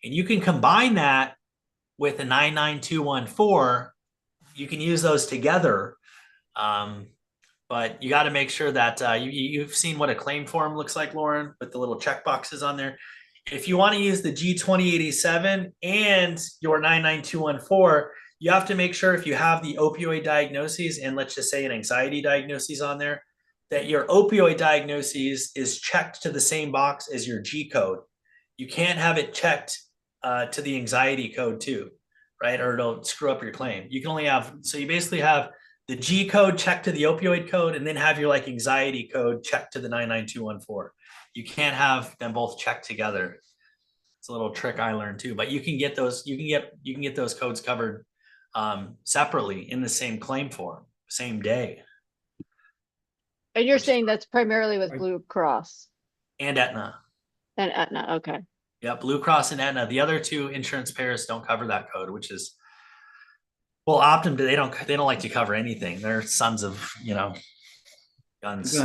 And you can combine that with a 99214. You can use those together. But you got to make sure that you've seen what a claim form looks like, Lauren, with the little check boxes on there. If you want to use the G2087 and your 99214, you have to make sure if you have the opioid diagnoses and let's just say an anxiety diagnosis on there, that your opioid diagnoses is checked to the same box as your G code. You can't have it checked to the anxiety code too, right? Or it'll screw up your claim. You can only have, so you basically have the G code checked to the opioid code and then have your like anxiety code checked to the 99214. You can't have them both checked together. It's a little trick I learned too, but you can get those, you can get those codes covered separately in the same claim form, same day. And you're saying that's primarily with Blue Cross And Aetna. and Aetna, okay. Yeah, Blue Cross and Aetna. The other two insurance payers don't cover that code, which is, well, Optum, they don't like to cover anything. They're sons of, guns.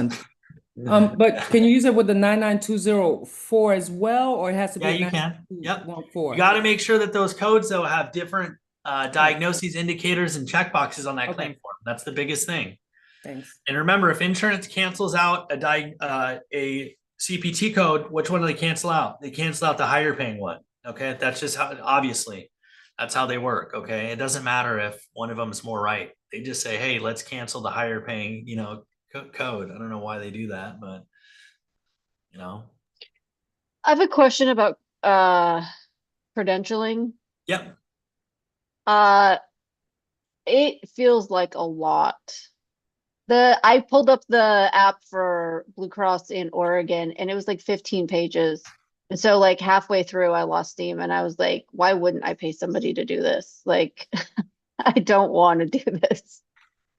But can you use it with the 99204 as well, or it has to be Yeah, you can. Yep. 99214? You got to make sure that those codes though have different diagnoses, indicators, and checkboxes on that claim form. That's the biggest thing. Thanks. And remember, if insurance cancels out a CPT code, which one do they cancel out? They cancel out the higher paying one. Okay, that's just how, obviously, that's how they work. Okay, it doesn't matter if one of them is more right. They just say, hey, let's cancel the higher paying, code. I don't know why they do that, but I have a question about credentialing. Yep. It feels like a lot. I pulled up the app for Blue Cross in Oregon and it was like 15 pages. And so like halfway through I lost steam and I was like, why wouldn't I pay somebody to do this? Like, I don't want to do this.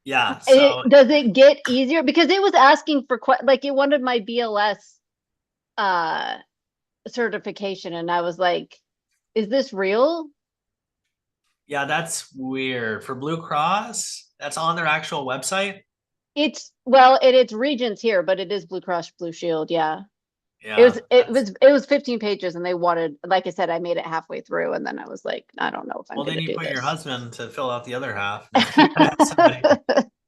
Yeah. So Does it get easier? Because it was asking for like it wanted my BLS certification and I was like, is this real? yeah, that's weird. For Blue Cross, that's on their actual website. It's Regions here, but it is Blue Cross Blue Shield, yeah. Yeah. It was 15 pages and they wanted, like I said, I made it halfway through and then I was like, I don't know if I'm Well, then gonna you do put your this. husband to fill out the other half.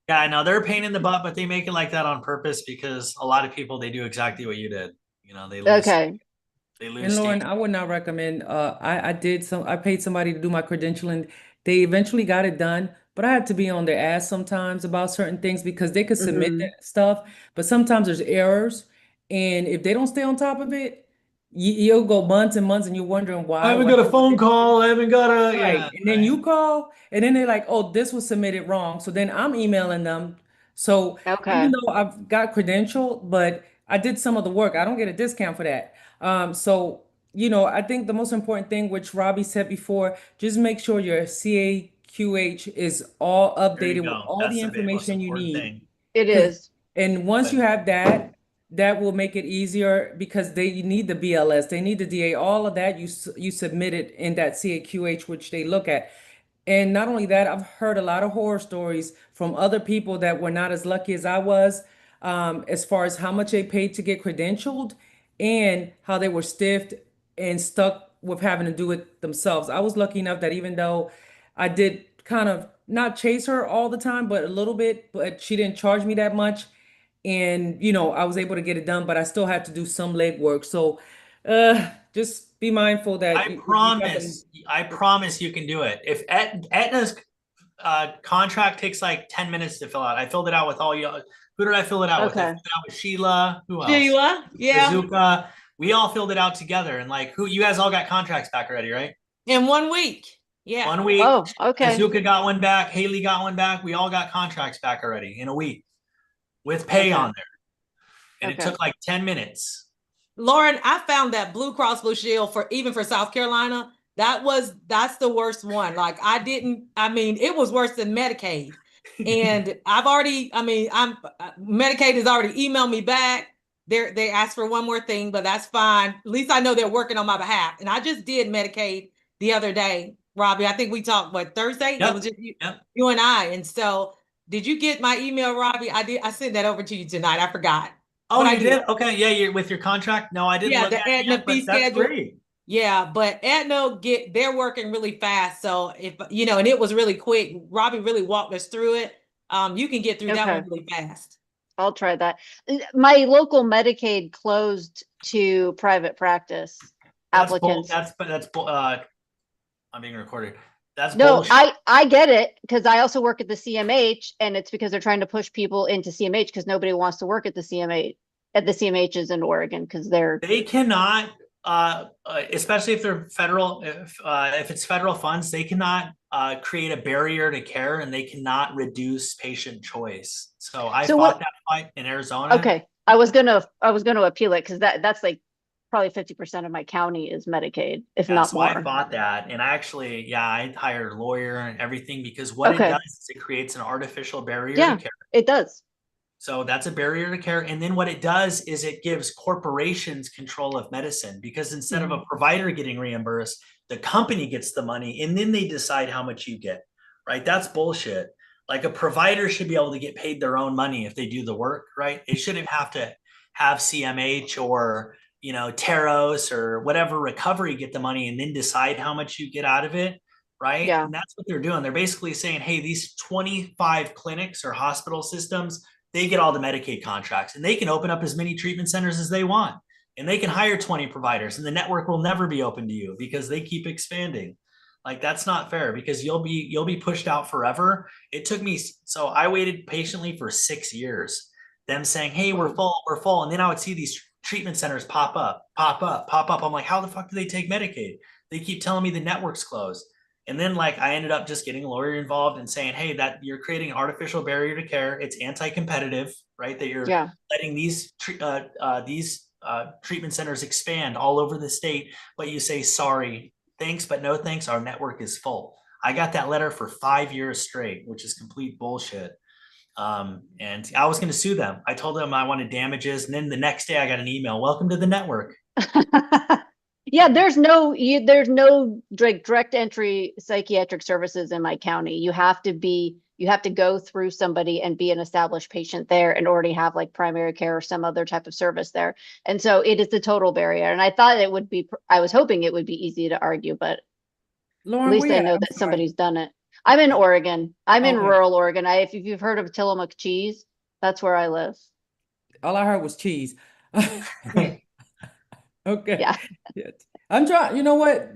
Yeah, I know they're a pain in the butt, but they make it like that on purpose because a lot of people, they do exactly what you did. They lose. Okay. They lose. And Lauren, steam. I would not recommend. I paid somebody to do my credentialing. They eventually got it done, but I had to be on their ass sometimes about certain things because they could submit that stuff, but sometimes there's errors, and if they don't stay on top of it, you'll go months and months, and you're wondering why. I haven't got a phone call. I haven't got a Right. And then you call, and then they're like, oh, this was submitted wrong. So then I'm emailing them. So Okay. even though I've got credentialed, but I did some of the work, I don't get a discount for that. So, I think the most important thing, which Robbie said before, just make sure your CAQH is all There you updated with go. all That's the the most information you important need. thing. It is. And once you have that, that will make it easier because you need the BLS, they need the DA, all of that you submit it in that CAQH, which they look at. And not only that, I've heard a lot of horror stories from other people that were not as lucky as I was, as far as how much they paid to get credentialed and how they were stiffed and stuck with having to do it themselves. I was lucky enough that even though I did kind of not chase her all the time, but a little bit, but she didn't charge me that much. And, I was able to get it done, but I still had to do some legwork. So, just be mindful that I promise you can do it. If Aetna's contract takes like 10 minutes to fill out. I filled it out with all you. Who did I fill it out with? I filled it out with Sheila. Who else? Sheila, yeah. Bazooka. We all filled it out together. And like, you guys all got contracts back already, right? In 1 week. Yeah. 1 week. Oh, okay. Bazooka got one back. Haley got one back. We all got contracts back already in a week with pay on there. And it took like 10 minutes. Lauren, I found that Blue Cross Blue Shield even for South Carolina, that's the worst one. Like it was worse than Medicaid. And Medicaid has already emailed me back. They asked for one more thing, but that's fine. At least I know they're working on my behalf. And I just did Medicaid the other day, Robbie. I think we talked, Thursday? Yep. It was just you and I. And so did you get my email, Robbie? I did. I sent that over to you tonight. I forgot. Oh, but I you do. did? Okay, yeah, you're with your contract. No, I didn't Yeah, look the at it Aetna yet, fee but that's schedule. great. Yeah, but Aetna they're working really fast. So if you know, and it was really quick. Robbie really walked us through it. You can get through that Okay. one really fast. I'll try that. My local Medicaid closed to private practice That's bull. applicants. That's bull. I'm being recorded. That's No, bullshit. I get it because I also work at the CMH, and it's because they're trying to push people into CMH because nobody wants to work at the CMHs in Oregon because they're They cannot, especially if they're federal, if it's federal funds, they cannot create a barrier to care, and they cannot reduce patient choice. So I So fought what- that fight in Arizona. okay. I was gonna appeal it because that's like probably 50% of my county is Medicaid, if Yeah, not so I more. fought that, and I actually, yeah, I hired a lawyer and everything because what it Okay. does is it creates an artificial barrier Yeah. to care. It does. So that's a barrier to care. And then what it does is it gives corporations control of medicine because instead of a provider getting reimbursed, the company gets the money and then they decide how much you get, right? That's bullshit. Like a provider should be able to get paid their own money if they do the work, right? It shouldn't have to have CMH or, Teros or whatever recovery get the money and then decide how much you get out of it, right? Yeah. And that's what they're doing. They're basically saying, hey, these 25 clinics or hospital systems, they get all the Medicaid contracts and they can open up as many treatment centers as they want. And they can hire 20 providers and the network will never be open to you because they keep expanding. Like that's not fair because you'll be pushed out forever. It took me, so I waited patiently for 6 years, them saying, hey, we're full. And then I would see these treatment centers pop up. I'm like, how the fuck do they take Medicaid? They keep telling me the network's closed. And then like I ended up just getting a lawyer involved and saying, hey, that you're creating an artificial barrier to care. It's anti-competitive, right? That you're letting these treatment centers expand all over the state, but you say, sorry, thanks, but no thanks. Our network is full. I got that letter for 5 years straight, which is complete bullshit. And I was going to sue them. I told them I wanted damages. And then the next day I got an email, welcome to the network. Yeah, there's no direct entry psychiatric services in my county. You have to go through somebody and be an established patient there and already have like primary care or some other type of service there. And so it is the total barrier. And I was hoping it would be easy to argue, but Lauren, at least where I you at? know I'm that sorry. somebody's done it. I'm in Oregon. I'm in Okay. rural Oregon. If you've heard of Tillamook cheese, that's where I live. All I heard was cheese. Okay. Yeah. Yeah. I'm trying, you know what?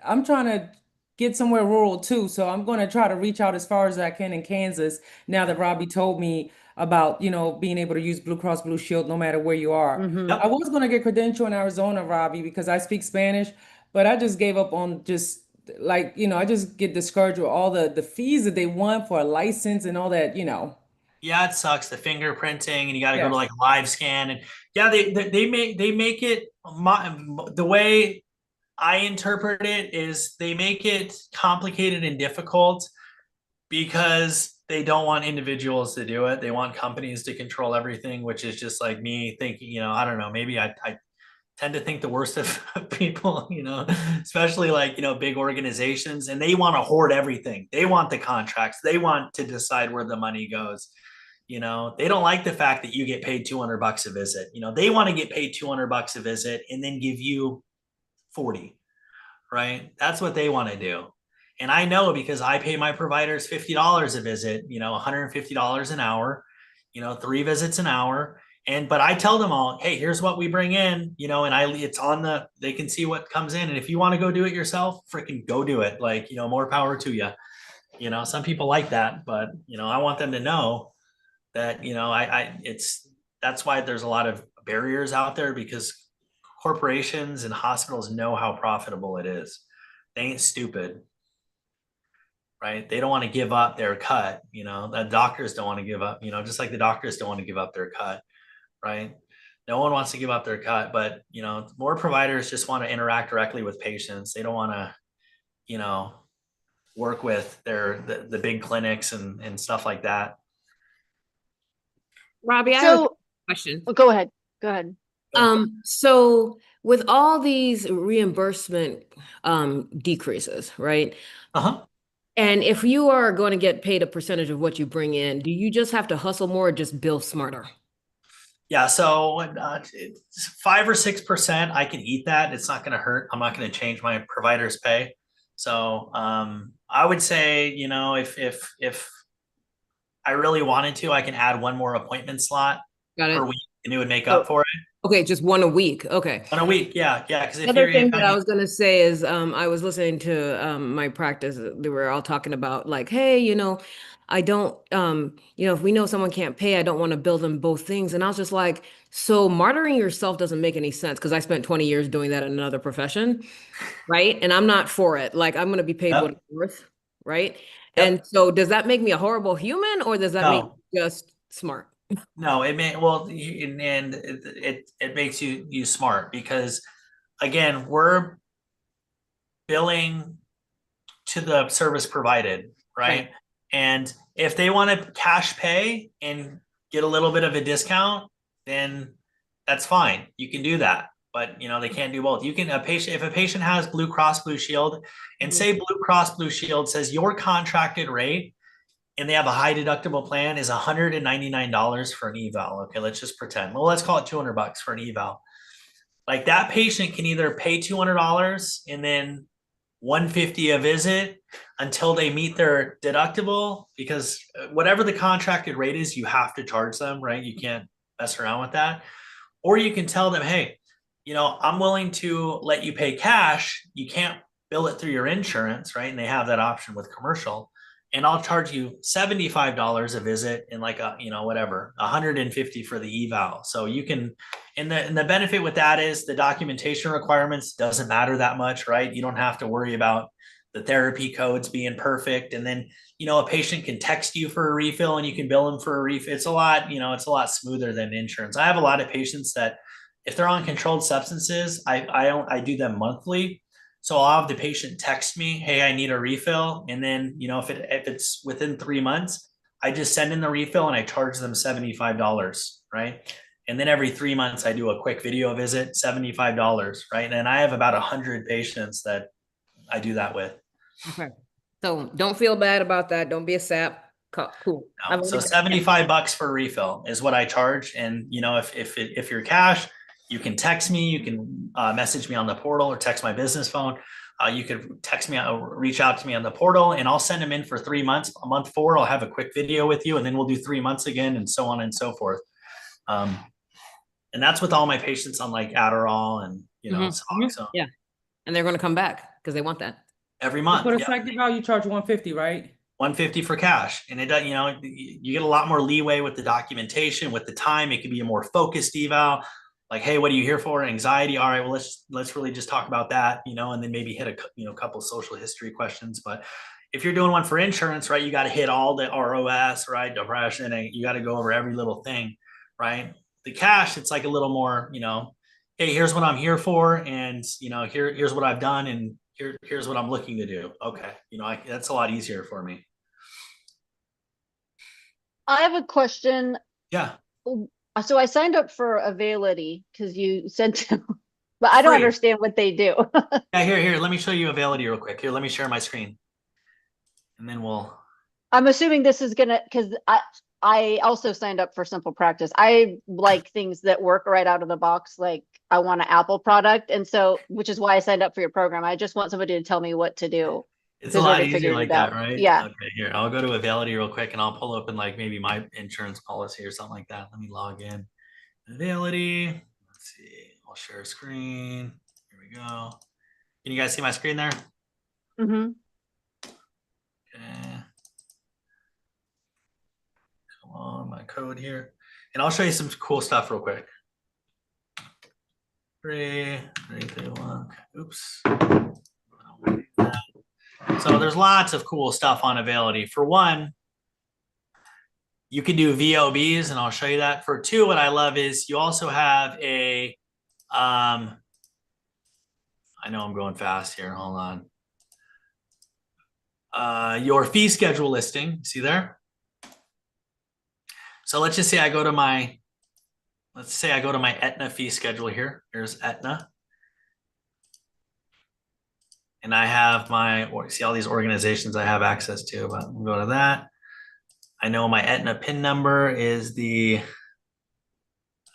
I'm trying to get somewhere rural too. So I'm going to try to reach out as far as I can in Kansas now that Robbie told me about, being able to use Blue Cross Blue Shield no matter where you are. Mhm. I was going to get credential in Arizona, Robbie, because I speak Spanish, but I just gave up on just like, I just get discouraged with all the fees that they want for a license and all that, Yeah, it sucks, the fingerprinting, and you got to go Yeah. to like a live scan, and yeah, they make it the way I interpret it is they make it complicated and difficult because they don't want individuals to do it. They want companies to control everything, which is just like me thinking, I don't know, maybe I tend to think the worst of people, especially like, big organizations, and they want to hoard everything. They want the contracts. They want to decide where the money goes. They don't like the fact that you get paid $200 a visit. They want to get paid $200 a visit and then give you 40, right? That's what they want to do. And I know because I pay my providers $50 a visit, $150 an hour, 3 visits an hour. But I tell them all, hey, here's what we bring in, and it's on they can see what comes in. And if you want to go do it yourself, freaking go do it. Like, more power to you. Some people like that, but I want them to know that, that's why there's a lot of barriers out there because corporations and hospitals know how profitable it is. They ain't stupid, right? They don't want to give up their cut. The doctors don't want to give up, just like the doctors don't want to give up their cut, right? No one wants to give up their cut, but more providers just want to interact directly with patients. They don't want to, work with the big clinics and stuff like that. Robbie, I have a So question. go ahead. Go ahead. So with all these reimbursement decreases, right? Uh-huh. And if you are going to get paid a percentage of what you bring in, do you just have to hustle more or just bill smarter? Yeah, so 5 or 6%, I can eat that. It's not going to hurt. I'm not going to change my provider's pay. So I would say, you know, if I really wanted to, I can add one more appointment slot Got per it. week, and it would make Oh. up for it. Okay, just one a week. Okay. On a week, yeah. Because if Another you're, thing that I was gonna say is, I was listening to my practice. They were all talking about like, hey, I don't, if we know someone can't pay, I don't want to bill them both things. And I was just like, so martyring yourself doesn't make any sense because I spent 20 years doing that in another profession, right? And I'm not for it. Like, I'm gonna be paid what Yep. it's worth, right? Yep. And so, does that make me a horrible human, or does that make No. me just smart? No, it may well, and it makes you smart because again, we're billing to the service provided, right? And if they want to cash pay and get a little bit of a discount, then that's fine. You can do that. But they can't do both. You can if a patient has Blue Cross Blue Shield and say Blue Cross Blue Shield says your contracted rate and they have a high deductible plan is $199 for an eval. Okay, let's just pretend. Well, let's call it $200 for an eval. Like that patient can either pay $200 and then $150 a visit until they meet their deductible, because whatever the contracted rate is, you have to charge them, right? You can't mess around with that. Or you can tell them, hey, I'm willing to let you pay cash. You can't bill it through your insurance, right? And they have that option with commercial. And I'll charge you $75 a visit and like whatever, $150 for the eval. So you can, and the benefit with that is the documentation requirements doesn't matter that much, right? You don't have to worry about the therapy codes being perfect. And then, a patient can text you for a refill and you can bill them for a refill. It's a lot smoother than insurance. I have a lot of patients that if they're on controlled substances, I do them monthly. So I'll have the patient text me, hey, I need a refill. And then, if it's within 3 months, I just send in the refill and I charge them $75, right? And then every 3 months I do a quick video visit, $75, right? And I have about 100 patients that I do that with. Okay. So don't feel bad about that. Don't be a sap. Cool. No. So $75 for a refill is what I charge. And if you're cash, you can text me, you can message me on the portal or text my business phone. You could text me, reach out to me on the portal, and I'll send them in for 3 months. A month 4, I'll have a quick video with you, and then we'll do 3 months again, and so on and so forth. And that's with all my patients on like Adderall and Suboxone. Yeah, and they're going to come back because they want that every month. For the psych eval, you charge $150, right? $150 for cash, and it does. You get a lot more leeway with the documentation, with the time. It could be a more focused eval. Like, hey, what are you here for? Anxiety. All right, well, let's really just talk about that, and then maybe hit a couple social history questions. But if you're doing one for insurance, right, you got to hit all the ROS, right, depression, and you got to go over every little thing, right? The cash, it's like a little more, hey, here's what I'm here for, and here's what I've done, and here's what I'm looking to do. Okay, that's a lot easier for me. I have a question. Yeah. So I signed up for Availity because you said to, but I don't understand what they do. Yeah, here, let me show you Availity real quick. Here, let me share my screen. And then I'm assuming this is gonna, because I also signed up for Simple Practice. I like things that work right out of the box. Like I want an Apple product. And so, which is why I signed up for your program. I just want somebody to tell me what to do. It's a lot easier like that, right? Yeah. Okay, here, I'll go to Availity real quick and I'll pull open like maybe my insurance policy or something like that. Let me log in. Availity. Let's see. I'll share screen. Here we go. Can you guys see my screen there? Mm-hmm. Okay. Come on, my code here. And I'll show you some cool stuff real quick. 3, 2, 1. Oops. So there's lots of cool stuff on Availity. For one, you can do VOBs, and I'll show you that. For two, what I love is you also have a, I know I'm going fast here. Hold on. Your fee schedule listing. See there? So let's just say I go to my, Aetna fee schedule here. Here's Aetna. And I have see all these organizations I have access to, but we'll go to that. I know my Aetna PIN number is the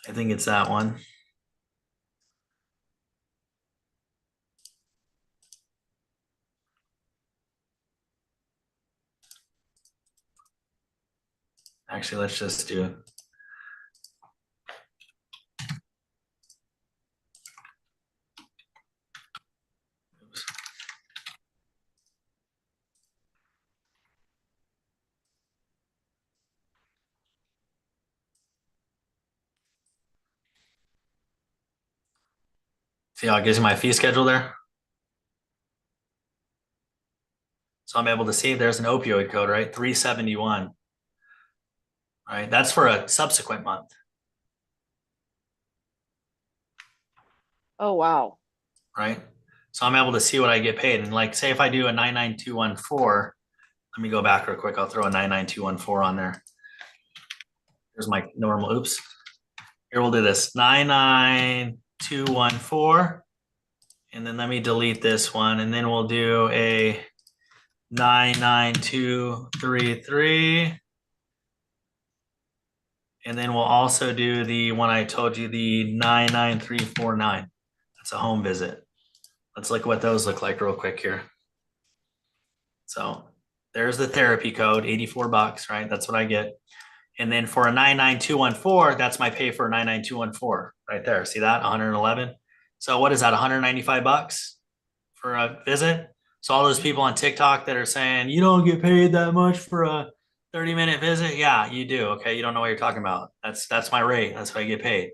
I think it's that one. Actually, let's just do. Oops. See how it gives you my fee schedule there? So I'm able to see there's an opioid code, right? 371. Right? That's for a subsequent month. Oh, wow. Right? So I'm able to see what I get paid. And like, say if I do a 99214, let me go back real quick. I'll throw a 99214 on there. Here's my normal, oops. Here we'll do this 99214. And then let me delete this one. And then we'll do a 99233. And then we'll also do the one I told you, the 99349. That's a home visit. Let's look at what those look like real quick here. So there's the therapy code, 84 bucks, right? That's what I get. And then for a 99214, that's my pay for a 99214 right there. See that? 111. So what is that? 195 bucks for a visit. So all those people on TikTok that are saying you don't get paid that much for a 30-minute visit. Yeah, you do. Okay. You don't know what you're talking about. That's my rate. That's what I get paid.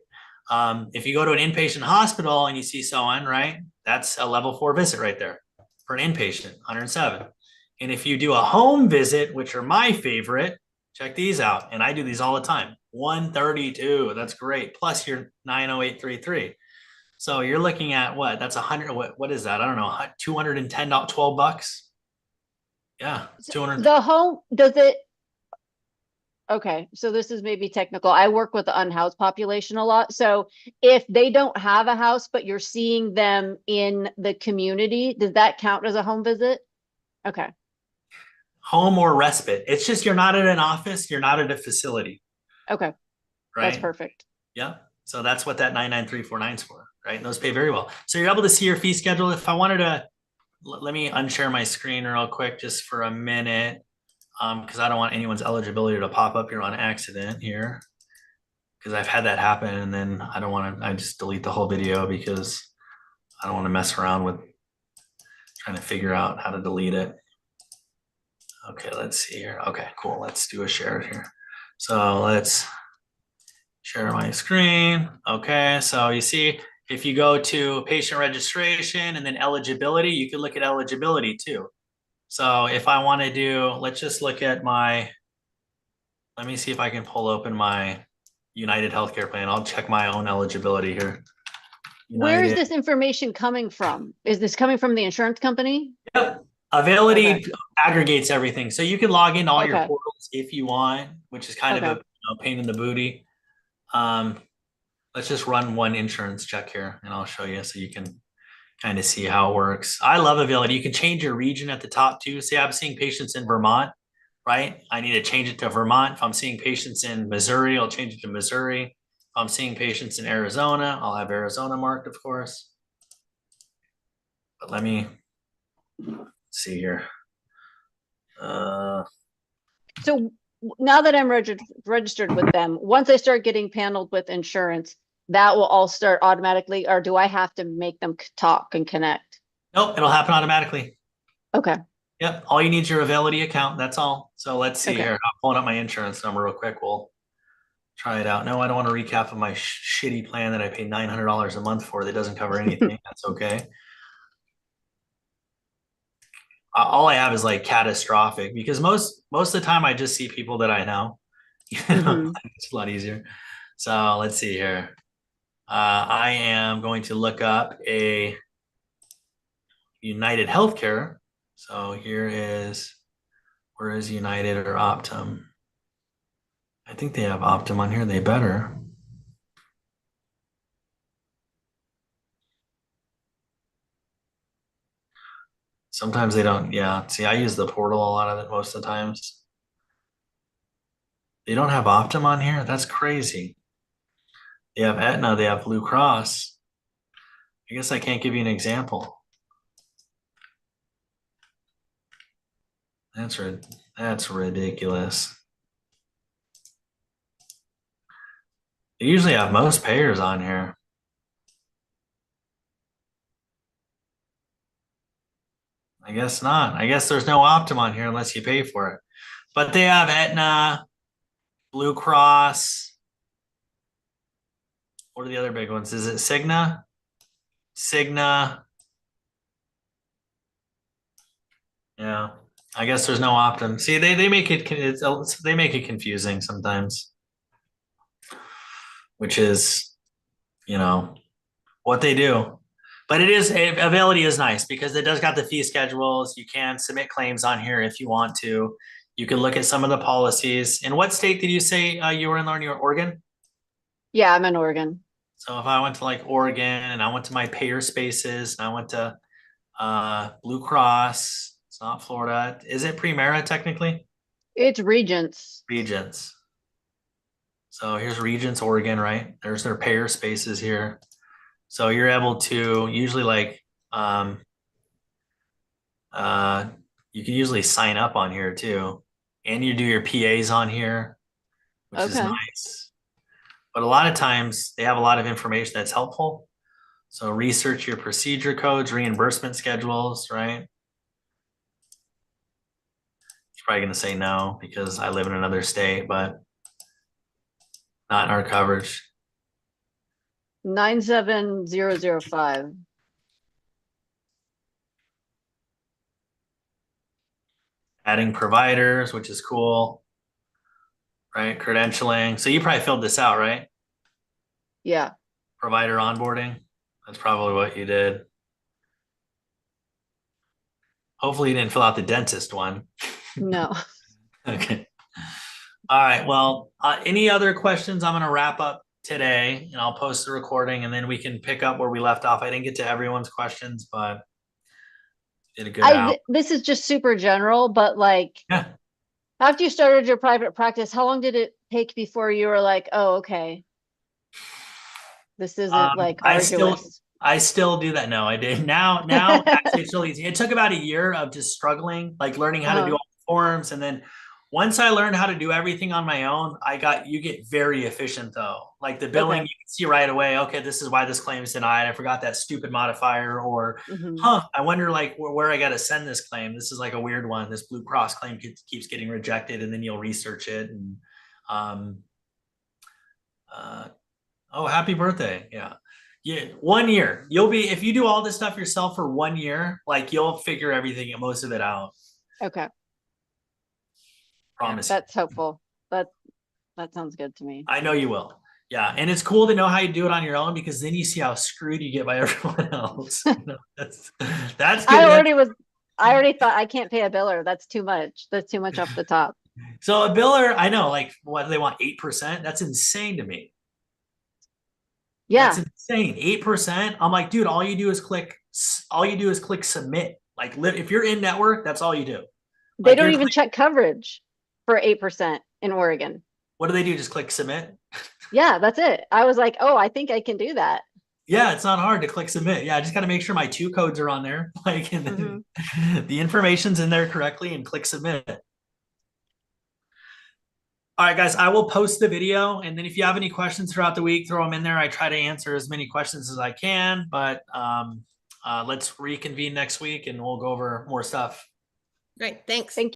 If you go to an inpatient hospital and you see someone, right, that's a level 4 visit right there for an inpatient, 107. And if you do a home visit, which are my favorite, check these out. And I do these all the time. 132. That's great. Plus your 90833. So you're looking at what? That's 100. What is that? I don't know. 210, 12 bucks. Yeah. 200. The home, does it? Okay, so this is maybe technical. I work with the unhoused population a lot. So if they don't have a house, but you're seeing them in the community, does that count as a home visit? Okay. Home or respite. It's just you're not at an office. You're not at a facility. Okay. Right. That's perfect. Yeah. So that's what that 99349 is for, right? And those pay very well. So you're able to see your fee schedule. If I wanted to, let me unshare my screen real quick just for a minute. Because I don't want anyone's eligibility to pop up here on accident here. Because I've had that happen and then I don't want to, I just delete the whole video because I don't want to mess around with trying to figure out how to delete it. Okay, let's see here. Okay, cool. Let's do a share here. So let's share my screen. Okay, so you see, if you go to patient registration and then eligibility, you can look at eligibility too. So if I want to do, let's just look at my, let me see if I can pull open my United Healthcare plan. I'll check my own eligibility here. Where is United. this information coming from? Is this coming from the insurance company? Yep. Availability Okay. aggregates everything. So you can log into all your Okay. portals if you want, which is kind of a Okay. pain in the booty. Let's just run one insurance check here and I'll show you so you can kind of see how it works. I love availability. You can change your region at the top too. Say I'm seeing patients in Vermont, right? I need to change it to Vermont. If I'm seeing patients in Missouri, I'll change it to Missouri. If I'm seeing patients in Arizona, I'll have Arizona marked, of course. But let me see here. So now that I'm registered with them, once I start getting paneled with insurance, that will all start automatically, or do I have to make them talk and connect? Nope, it'll happen automatically. Okay. Yep, all you need is your Availity account. That's all. So let's see Okay. here. I'm pulling up my insurance number real quick. We'll try it out. No, I don't want to recap of my shitty plan that I pay $900 a month for that doesn't cover anything. That's okay. All I have is like catastrophic because most of the time I just see people that I know. Mhm. It's a lot easier. So let's see here. I am going to look up a United Healthcare. So here is, where is United or Optum? I think they have Optum on here. They better. Sometimes they don't. Yeah. See, I use the portal a lot of it most of the times. They don't have Optum on here. That's crazy. They have Aetna, they have Blue Cross. I guess I can't give you an example. That's ridiculous. They usually have most payers on here. I guess not. I guess there's no Optum on here unless you pay for it. But they have Aetna, Blue Cross. What are the other big ones? Is it Cigna? Cigna. Yeah. I guess there's no Optum. See, they make it they make it confusing sometimes. Which is, you know, what they do. But availability is nice because it does got the fee schedules. You can submit claims on here if you want to. You can look at some of the policies. In what state did you say you were in, Lauren? You were Oregon? Yeah, I'm in Oregon. So if I went to like Oregon and I went to my payer spaces and I went to Blue Cross, it's not Florida. Is it Premera technically? It's Regents. Regents. So here's Regents, Oregon, right? There's their payer spaces here. So you're able to usually like you can usually sign up on here too. And you do your PAs on here, which is Okay. nice. But a lot of times they have a lot of information that's helpful. So research your procedure codes, reimbursement schedules, right? He's probably gonna say no because I live in another state, but not in our coverage. 97005. Adding providers, which is cool, right? Credentialing. So you probably filled this out, right? Yeah. Provider onboarding. That's probably what you did. Hopefully you didn't fill out the dentist one. No. Okay. All right. Well, any other questions? I'm going to wrap up today and I'll post the recording and then we can pick up where we left off. I didn't get to everyone's questions, but did a good out. This is just super general, but like, Yeah. after you started your private practice, how long did it take before you were like, oh, okay, this isn't like arduous? I still do that. No, I did. Now actually it's really easy. It took about a year of just struggling, like learning how to do all the forms. And then once I learned how to do everything on my own, you get very efficient though. Like the billing, you can see right away, okay, this is why this claim is denied. I forgot that stupid modifier, or I wonder like where I got to send this claim. This is like a weird one. This Blue Cross claim keeps getting rejected, and then you'll research it. And oh, happy birthday. Yeah. 1 year. If you do all this stuff yourself for 1 year, like you'll figure everything, most of it out. Okay. Promise. That's hopeful. That sounds good to me. I know you will. Yeah. And it's cool to know how you do it on your own because then you see how screwed you get by everyone else. That's good. I already thought I can't pay a biller. That's too much. That's too much off the top. So a biller, I know, like what they want, 8%. That's insane to me. Yeah. That's insane. 8%. I'm like, dude, all you do is click submit. Like if you're in network, that's all you do. They don't even check coverage for 8% in Oregon. What do they do? Just click submit? Yeah, that's it. I was like, oh, I think I can do that. Yeah, it's not hard to click submit. Yeah, I just got to make sure my 2 codes are on there. Like, and then the information's in there correctly and click submit. All right, guys, I will post the video. And then if you have any questions throughout the week, throw them in there. I try to answer as many questions as I can, but let's reconvene next week and we'll go over more stuff. Great. Thanks. Thank you.